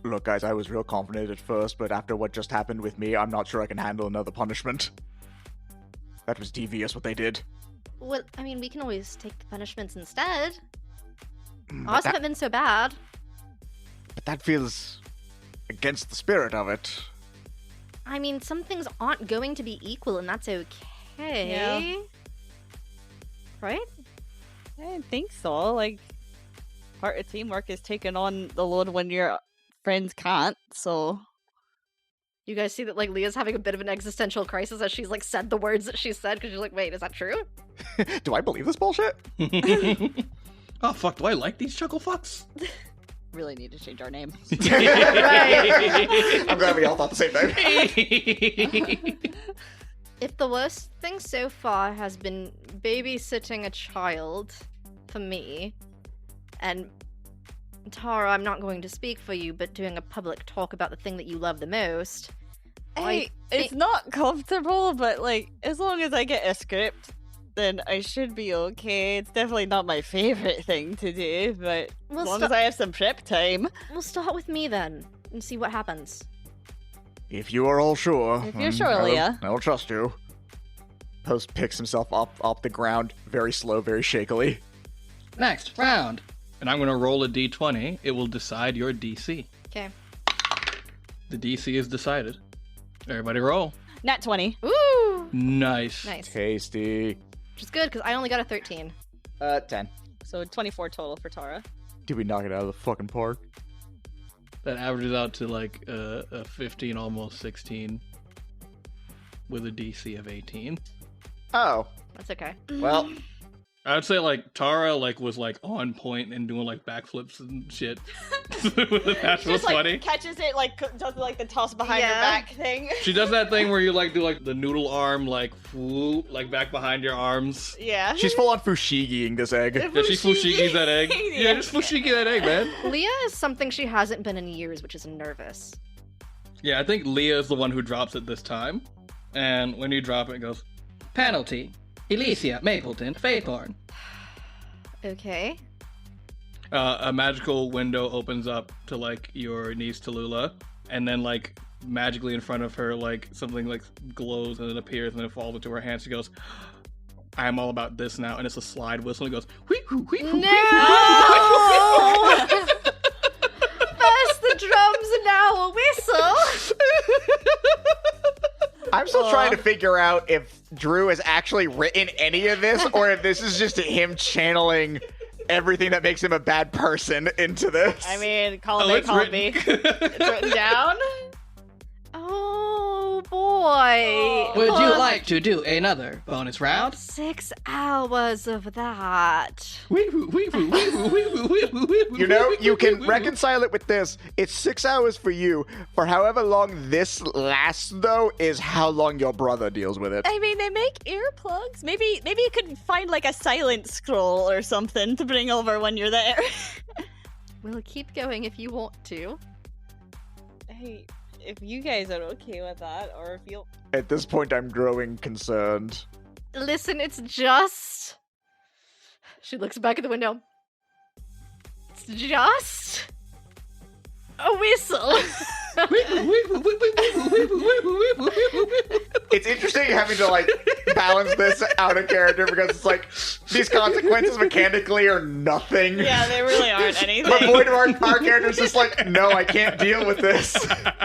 look, guys, I was real confident at first, but after what just happened with me, I'm not sure I can handle another punishment. That was devious what they did. Well, I mean, we can always take the punishments instead. But Ours that, haven't been so bad. but that feels against the spirit of it. I mean, some things aren't going to be equal, and that's okay. Yeah. Right? I didn't think so. Like, part of teamwork is taking on the load when your friends can't, so... You guys see that, like, Leah's having a bit of an existential crisis as she's, like, said the words that she said, because she's like, wait, is that true? Do I believe this bullshit? Oh, fuck, do I like these Chucklefucks? Really need to change our name. I'm glad we all thought the same thing. If the worst thing so far has been babysitting a child for me, and Tara, I'm not going to speak for you, but doing a public talk about the thing that you love the most. Hey, it's not comfortable, but, like, as long as I get a script, then I should be okay. It's definitely not my favorite thing to do, but We'll as long sta- as I have some prep time. We'll start with me then, and see what happens. If you are all sure. If you're sure, Leah. I will trust you. Post picks himself up off the ground, very slow, very shakily. Next round. And I'm going to roll a d20. It will decide your DC. Okay. The DC is decided. Everybody roll. Nat 20. Ooh! Nice. Nice. Tasty. Which is good, because I only got a 13. 10. So 24 total for Tara. Did we knock it out of the fucking park? That averages out to like a 15, almost 16, with a DC of 18. Oh. That's okay. Well, I would say like Tara was on point and doing like backflips and shit with a natural Just 20. like catches it, like does like the toss behind your Yeah. back thing. She does that thing where you like do like the noodle arm whoop, like back behind your arms. Yeah. she's full on Fushigiing this egg. Yeah, she fushigi that egg. Yeah, just fushigi that egg, man. Leah is something she hasn't been in years, which is nervous. Yeah, I think Leah is the one who drops it this time. And when you drop it, it goes, penalty. Elysia, Mapleton, Faithorn. Okay. A magical window opens up to like your niece Tallulah, and then like magically in front of her, like something like glows and it appears and then it falls into her hand. She goes, I am all about this now, and it's a slide whistle. And it goes, whee-hoo, whee-hoo, No! whee-hoo. First the drums and now a whistle! I'm still trying to figure out if Drew has actually written any of this, or if this is just him channeling everything that makes him a bad person into this. I mean, call Oh, me, it's call written. me. It's written down. Oh boy. Would you Oh, like to do another bonus round? 6 hours of that. Wee-hoo, wee-hoo, wee-hoo, wee-hoo, wee-hoo, You know, you can reconcile it with this. It's 6 hours for you. For however long this lasts, though, is how long your brother deals with it. I mean, they make earplugs. Maybe you could find like a silent scroll or something to bring over when you're there. We'll keep going if you want to. Hey, if you guys are okay with that, or if you'll... At this point, I'm growing concerned. Listen, it's just... She looks back at the window. It's just... a whistle. It's interesting having to, like, balance this out of character because it's like, these consequences mechanically are nothing. Yeah, they really aren't anything. But Void of our character's just like, no, I can't deal with this.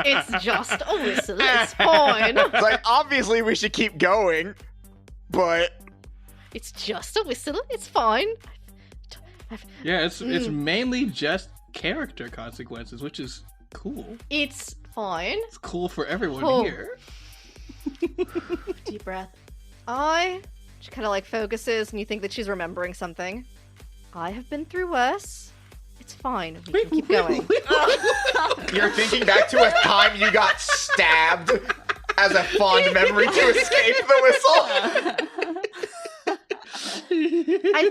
It's just a whistle. It's fine. It's like, obviously we should keep going, but... It's just a whistle. It's fine. Yeah, it's mainly just character consequences, which is cool. It's fine. It's cool for everyone Oh. here. Deep breath. She kind of like focuses, and you think that she's remembering something. I have been through worse. It's fine. We can keep going. You're thinking back to a time you got stabbed as a fond memory to escape the whistle. I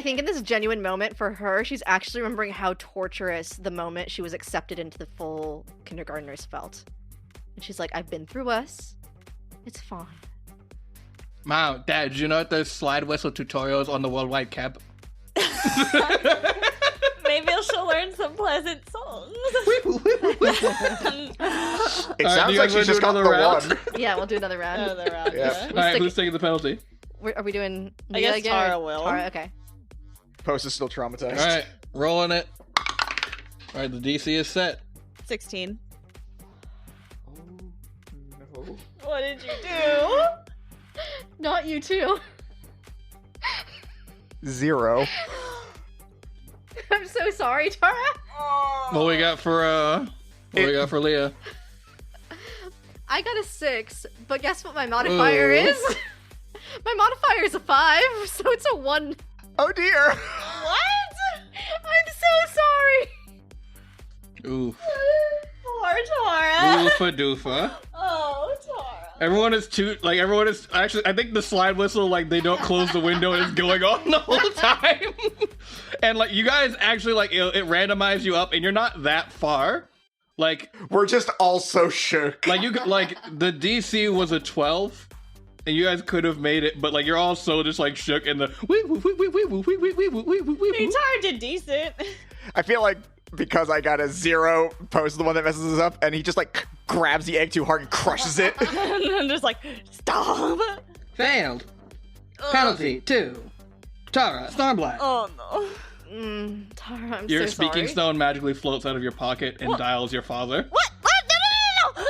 think in this genuine moment for her, she's actually remembering how torturous the moment she was accepted into the full kindergartners felt. And she's like, I've been through worse. It's fine. Wow, Dad, did you know that there's slide whistle tutorials on the World Wide Web? Maybe she'll learn some pleasant songs. It sounds like she's just got the one. Yeah, we'll do another round. Another round, Yeah. All right, who's taking the penalty? Are we doing I Leah guess again? Tara or- will. Tara, okay. Post is still traumatized. All right, rolling it. All right, the DC is set. 16. Oh, no. What did you do? Not you too. 0. I'm so sorry, Tara. What we got for Leah? I got a 6, but guess what my modifier is? My modifier is a 5, so it's a 1. Oh dear. What? I'm so sorry. Ooh. Poor Tara. Oofa doofa. Oh, Tara. Everyone is actually, I think the slide whistle, like, they don't close the window and it's going on the whole time. And, like, you guys actually, like, it randomized you up and you're not that far. Like, We're just all so shook. like, you could, like, the DC was a 12 and you guys could have made it, but, like, you're all so just, like, shook and the Hey, Tara did decent. I feel like because I got a 0, Post is the one that messes us up, and he just, like, grabs the egg too hard and crushes it. And I'm just like, stop. Failed. Penalty 2. Tara, Stormblight. Oh, no. Tara, I'm Your so sorry. speaking stone magically floats out of your pocket and dials your father. What? No.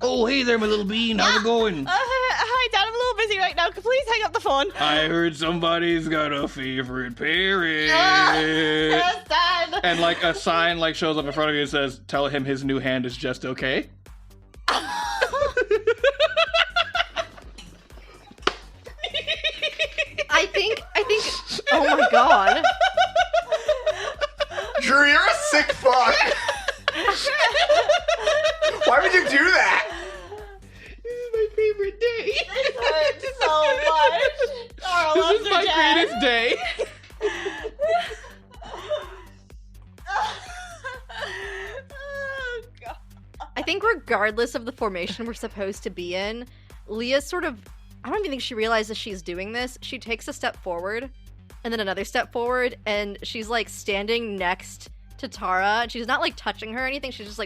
Oh, hey there, my little bean. How's it going? Hi, Dad. I'm a little busy right now. Could please hang up the phone? I heard somebody's got a favorite parrot. Yes, Dad. And like a sign like shows up in front of you and says, "Tell him his new hand is just okay." I think. Oh my god. Drew, you're a sick fuck. Why would you do that? This is my favorite day. This hurts so much. Tara This loves is her my dad. greatest day. Oh, God. I think regardless of the formation we're supposed to be in, Leah sort of, I don't even think she realizes she's doing this. She takes a step forward and then another step forward, and she's like standing next to Tara, and she's not like touching her or anything. She's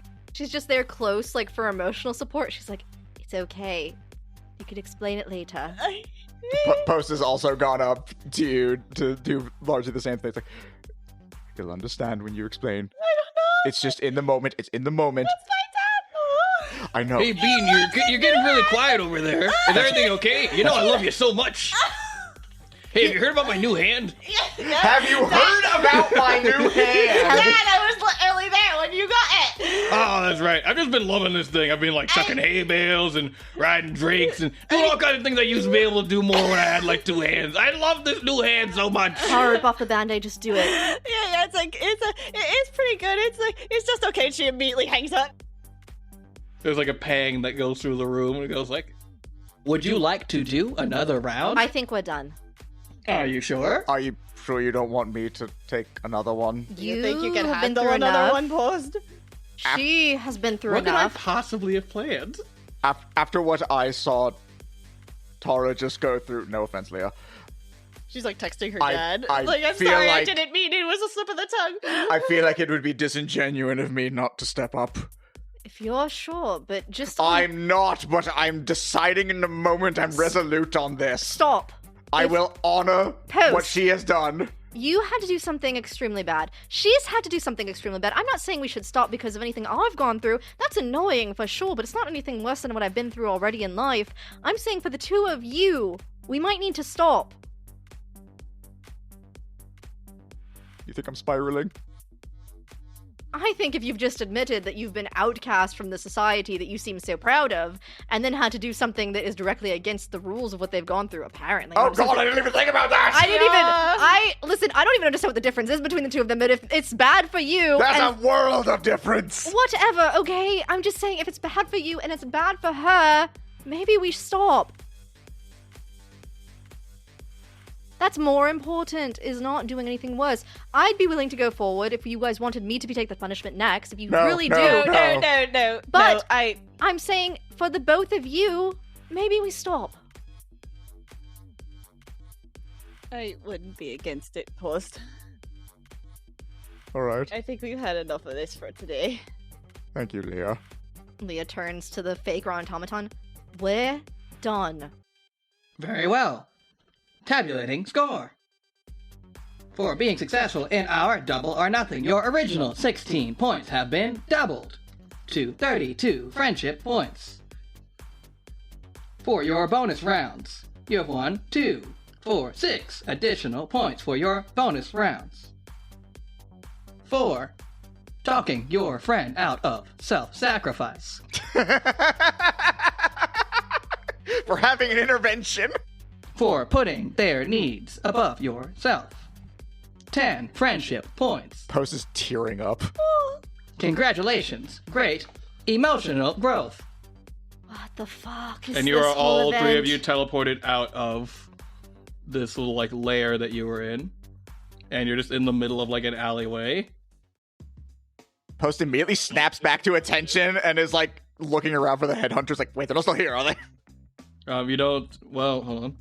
just there close, like for emotional support. She's like, it's okay. You could explain it later. Post has also gone up to you to do largely the same thing. It's like, you'll understand when you explain. I don't know. It's just in the moment. It's in the moment. It's my dad. I know. Hey, Bean, you're getting really quiet over there. Is everything okay? You know I love you so much. Hey, have you heard about my new hand? Have you heard about my new hand? Dad, I was literally there when you got it. Oh, that's right. I've just been loving this thing. I've been like chucking hay bales and riding drakes and doing all kinds of things I used to be able to do more when I had like 2 hands. I love this new hand so much. Tara, rip off the band-aid, just do it. Yeah, Yeah, it's pretty good. It's just okay. She immediately hangs up. There's like a pang that goes through the room, and it goes like, Would you like to do another round? I think we're done. Are you sure? Are you sure you don't want me to take another one? You think you can have been handle through another enough. one, Post? She has been through what could I enough. possibly have planned? After what I saw Tara just go through, no offense, Leah, She's like texting her I- dad. I Like, I'm feel sorry, I like- didn't mean it was a slip of the tongue. I feel like it would be disingenuous of me not to step up. If you're sure, but just I'm not, but I'm deciding in the moment. I'm resolute on this. stop. I will honor Post. what she has done. You had to do something extremely bad. She's had to do something extremely bad. I'm not saying we should stop because of anything I've gone through. That's annoying for sure, but it's not anything worse than what I've been through already in life. I'm saying for the two of you, we might need to stop. You think I'm spiraling? I think if you've just admitted that you've been outcast from the society that you seem so proud of, and then had to do something that is directly against the rules of what they've gone through, apparently. Oh god, I didn't even think about that! Listen, I don't even understand what the difference is between the two of them, but if it's bad for you. There's and a world of difference! whatever, okay? I'm just saying if it's bad for you and it's bad for her, maybe we stop. That's more important, is not doing anything worse. I'd be willing to go forward if you guys wanted me to take the punishment next, if you really do. No. But no, I'm saying for the both of you, maybe we stop. I wouldn't be against it, Post. Alright. I think we've had enough of this for today. Thank you, Leah. Leah turns to the fake automaton. We're done. Very well. Tabulating score. For being successful in our double or nothing, your original 16 points have been doubled to 32 friendship points. For your bonus rounds, you have won 2, 4, 6 additional points for your bonus rounds. For talking your friend out of self-sacrifice. For having an intervention. For putting their needs above yourself. 10 friendship points. Post is tearing up. Congratulations. Great emotional growth. What the fuck is And you this are whole all three of event? you teleported out of this little like lair that you were in, and you're just in the middle of like an alleyway. Post immediately snaps back to attention and is like looking around for the headhunters like, wait, they're not still here, are they? You don't. Well, hold on.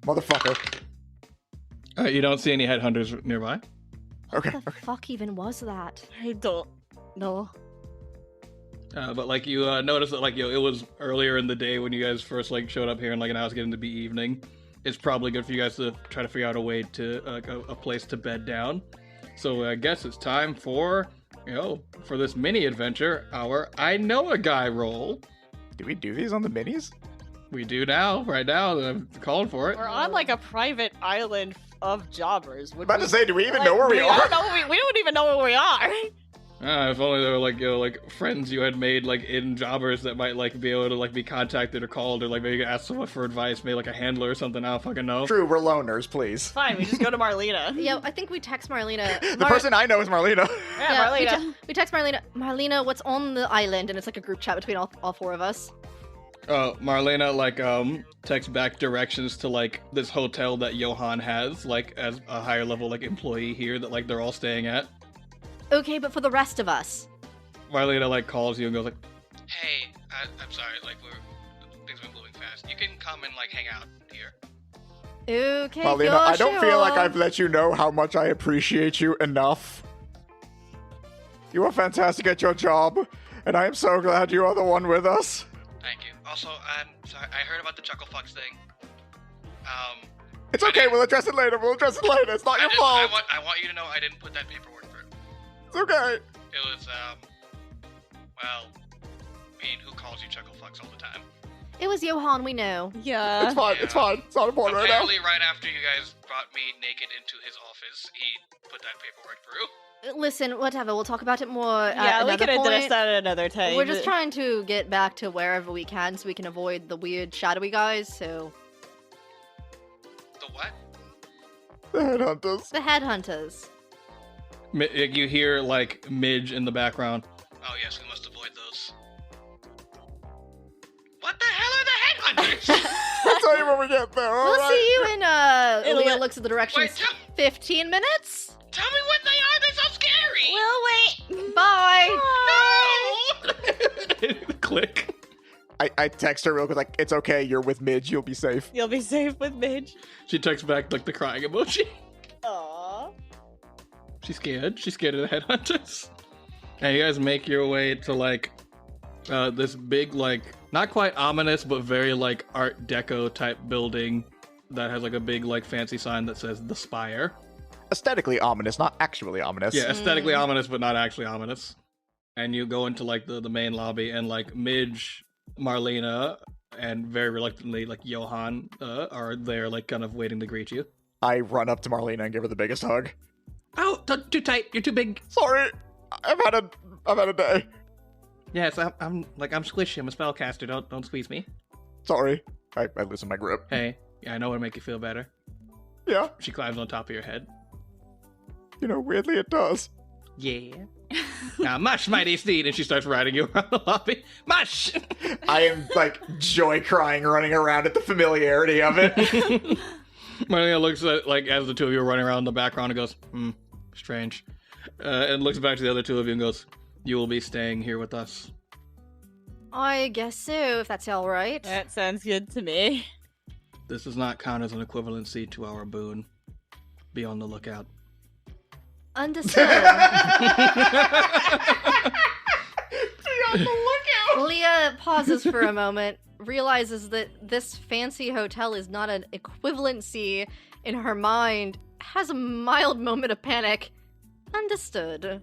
Motherfucker. You don't see any headhunters nearby. Okay. What the fuck even was that? I don't know. But like you notice that like it was earlier in the day when you guys first like showed up here, and like now it's getting to be evening. It's probably good for you guys to try to figure out a way to a place to bed down. So I guess it's time for for this mini adventure, our I Know a Guy roll. Do we do these on the minis? We do now, right now. I'm calling for it. We're on like a private island of jobbers. Would About we- to say, do we even like, know where we are? We don't even know where we are. If only there were like friends you had made like in jobbers that might like be able to like be contacted or called, or like maybe ask someone for advice, maybe like a handler or something. I don't fucking know. True, we're loners, please. Fine, we just go to Marlena. Yeah, I think we text Marlena. The person I know is Marlena. Yeah, we, Marlena. we text Marlena. Marlena, what's on the island? And it's like a group chat between all four of us. Marlena like texts back directions to like this hotel that Johan has like as a higher level like employee here that like they're all staying at. Okay, but for the rest of us. Marlena like calls you and goes like, "Hey, I'm sorry, like things have been moving fast. You can come and like hang out here." Okay, Marlena, you're I don't feel like sure. I've let you know how much I appreciate you enough. You are fantastic at your job, and I am so glad you are the one with us. Thank you. Also, I'm sorry, I heard about the Chucklefucks thing. It's okay, we'll address it later. It's not your fault. I want you to know I didn't put that paperwork through. It's okay. It was, well, I mean, who calls you Chucklefucks all the time? It was Johan, we know. Yeah. It's fine. It's fine. It's not important right now. Apparently, right after you guys brought me naked into his office, he put that paperwork through. Listen, whatever, we'll talk about it more at Yeah, we another can address point. that at another time. We're just trying to get back to wherever we can so we can avoid the weird shadowy guys, so... The what? The headhunters. The headhunters. You hear, like, Midge in the background. Oh, yes, we must avoid those. What the hell are the headhunters? I'll tell you when we get there. We'll see you in, Leah looks at the directions. Wait, 15 minutes? Tell me what they are. They're so scary. We'll wait. Bye. No. Click. I text her real quick, like, it's okay, you're with Midge, you'll be safe. You'll be safe with Midge. She texts back, like, the crying emoji. Aww. She's scared. She's scared of the headhunters. And you guys make your way to, like, this big, like, not quite ominous, but very, like, Art Deco type building that has, like, a big, like, fancy sign that says The Spire. Aesthetically ominous, not actually ominous. Yeah, aesthetically ominous, but not actually ominous. And you go into, like, the main lobby, and, like, Midge, Marlena, and very reluctantly, like, Johan are there, like, kind of waiting to greet you. I run up to Marlena and give her the biggest hug. Oh, too tight. You're too big. Sorry, I've had a day. Yes, I'm squishy. I'm a spellcaster. Don't squeeze me. Sorry, I loosen my grip. Hey, yeah, I know what'll make you feel better. Yeah, She climbs on top of your head. you know, weirdly it does. Yeah. Now, mush, mighty steed, and she starts riding you around the lobby. Mush! I am, like, joy crying, running around at the familiarity of it. Marlena looks at, like, as the two of you are running around in the background and goes, strange. And looks back to the other two of you and goes, you will be staying here with us. I guess so, if that's all right. That sounds good to me. This does not count as an equivalency to our boon. Be on the lookout. Understood. Leah pauses for a moment, realizes that this fancy hotel is not an equivalency in her mind, has a mild moment of panic. Understood.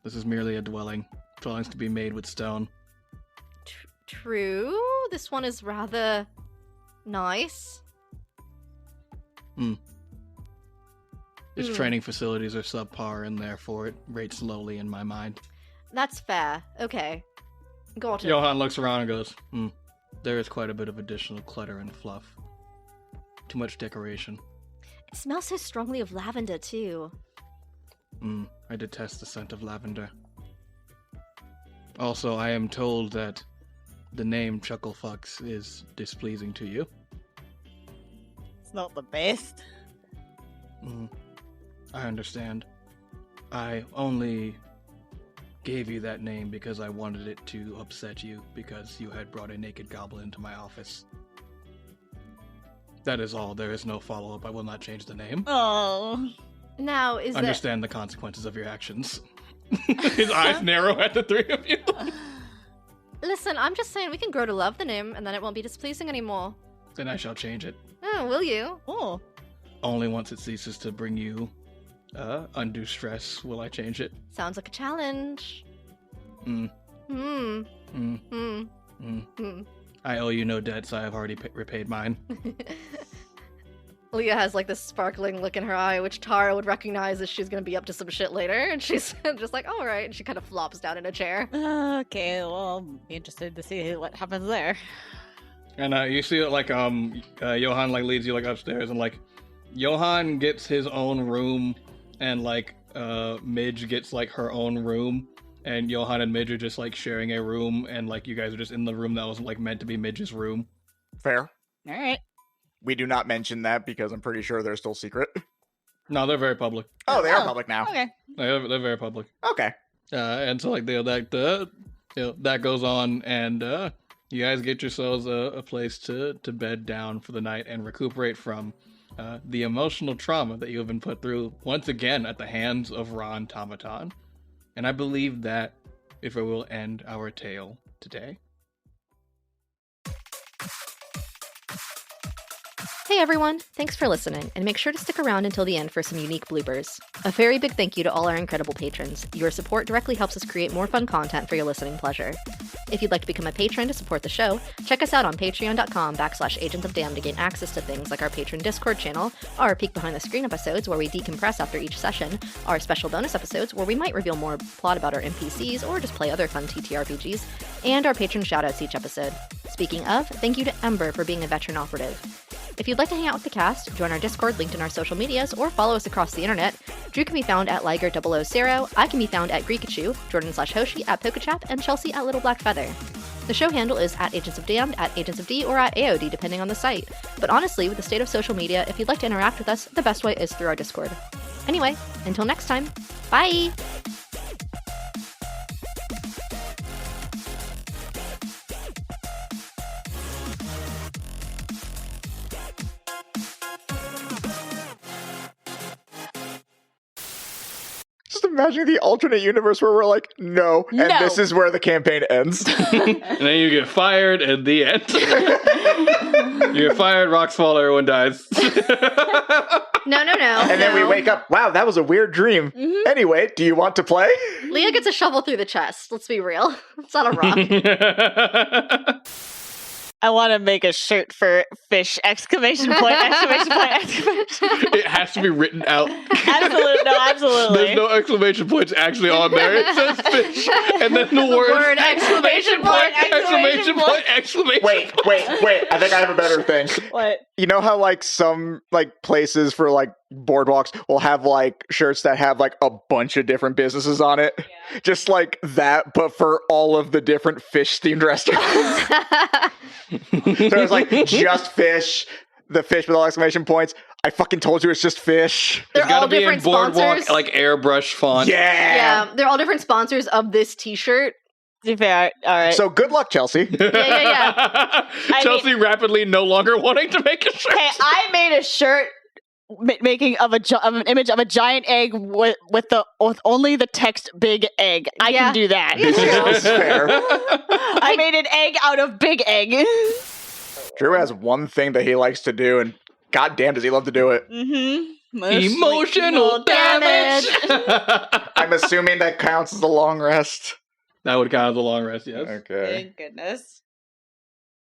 This is merely a dwelling. Dwellings to be made with stone. True. This one is rather nice. Its training facilities are subpar and therefore it rates lowly in my mind. That's fair. Okay. Got it. Johan looks around and goes, there is quite a bit of additional clutter and fluff. Too much decoration. It smells so strongly of lavender, too. I detest the scent of lavender. Also, I am told that the name Chucklefucks is displeasing to you. It's not the best. I understand. I only gave you that name because I wanted it to upset you because you had brought a naked goblin into my office. That is all. There is no follow-up. I will not change the name. Oh. Now, is Understand the consequences of your actions. His eyes narrow at the three of you. Listen, I'm just saying we can grow to love the name, and then it won't be displeasing anymore. Then I shall change it. Oh, will you? Oh. Only once it ceases to bring you undue stress will I change it. Sounds like a challenge. I owe you no debts. I have already repaid mine. Leah has like this sparkling look in her eye, which Tara would recognize as she's gonna be up to some shit later, and she's just like, all right, and she kind of flops down in a chair. Okay, well, I'll be interested to see what happens there. And you see that, like, Johan, like, leads you, like, upstairs, and, like, Johan gets his own room, and, like, Midge gets, like, her own room, and Johan and Midge are just, like, sharing a room, and, like, you guys are just in the room that wasn't, like, meant to be Midge's room. Fair. All right. We do not mention that because I'm pretty sure they're still secret. No, they're very public. Oh, they are public now. Okay. They're very public. Okay. And so, like, that goes on, and you guys get yourselves a place to bed down for the night and recuperate from the emotional trauma that you have been put through once again at the hands of Ron Tomaton. And I believe that if it will end our tale today. Hey everyone, thanks for listening, and make sure to stick around until the end for some unique bloopers. A very big thank you to all our incredible patrons. Your support directly helps us create more fun content for your listening pleasure. If you'd like to become a patron to support the show, check us out on patreon.com/agentsofdamned to gain access to things like our patron Discord channel, our peek behind the screen episodes where we decompress after each session, our special bonus episodes where we might reveal more plot about our NPCs or just play other fun TTRPGs, and our patron shoutouts each episode. Speaking of, thank you to Eymbr for being a veteran operative. If you'd like to hang out with the cast, join our Discord linked in our social medias, or follow us across the internet, Drew can be found at Liger000, I can be found at Greekachu, Jordan/Hoshi at Pokachap, and Chelsea at Little Black Feather. The show handle is at Agents of Damned, at Agents of D, or at AOD, depending on the site. But honestly, with the state of social media, if you'd like to interact with us, the best way is through our Discord. Anyway, until next time, bye! Just imagine the alternate universe where we're like, no, and No. this is where the campaign ends. And then you get fired at the end. You get fired, rocks fall, everyone dies. No. And then we wake up, wow, that was a weird dream. Anyway, do you want to play? Leah gets a shovel through the chest, let's be real. It's not a rock. I want to make a shirt for fish! Exclamation point! Exclamation point! Exclamation point! It has to be written out. Absolutely. There's no exclamation points actually on there. It says fish. And then the word exclamation point, exclamation point, exclamation Wait. I think I have a better thing. What? You know how like some like places for like boardwalks will have like shirts that have like a bunch of different businesses on it? Yeah. Just like that, but for all of the different fish themed restaurants. So it's like just fish, the fish with all exclamation points. I fucking told you it's just fish. They're It's gotta all be in different boardwalk, sponsors. like airbrush font. Yeah, they're all different sponsors of this t-shirt. Fair. All right. So good luck, Chelsea. Yeah. Chelsea rapidly no longer wanting to make a shirt. Hey, I made a shirt making of an image of a giant egg with only the text "big egg." I can do that. That's fair. I made an egg out of big egg. Drew has one thing that he likes to do, and goddamn, does he love to do it. Emotional damage. I'm assuming that counts as a long rest. That would count as a long rest, yes. Okay. Thank goodness.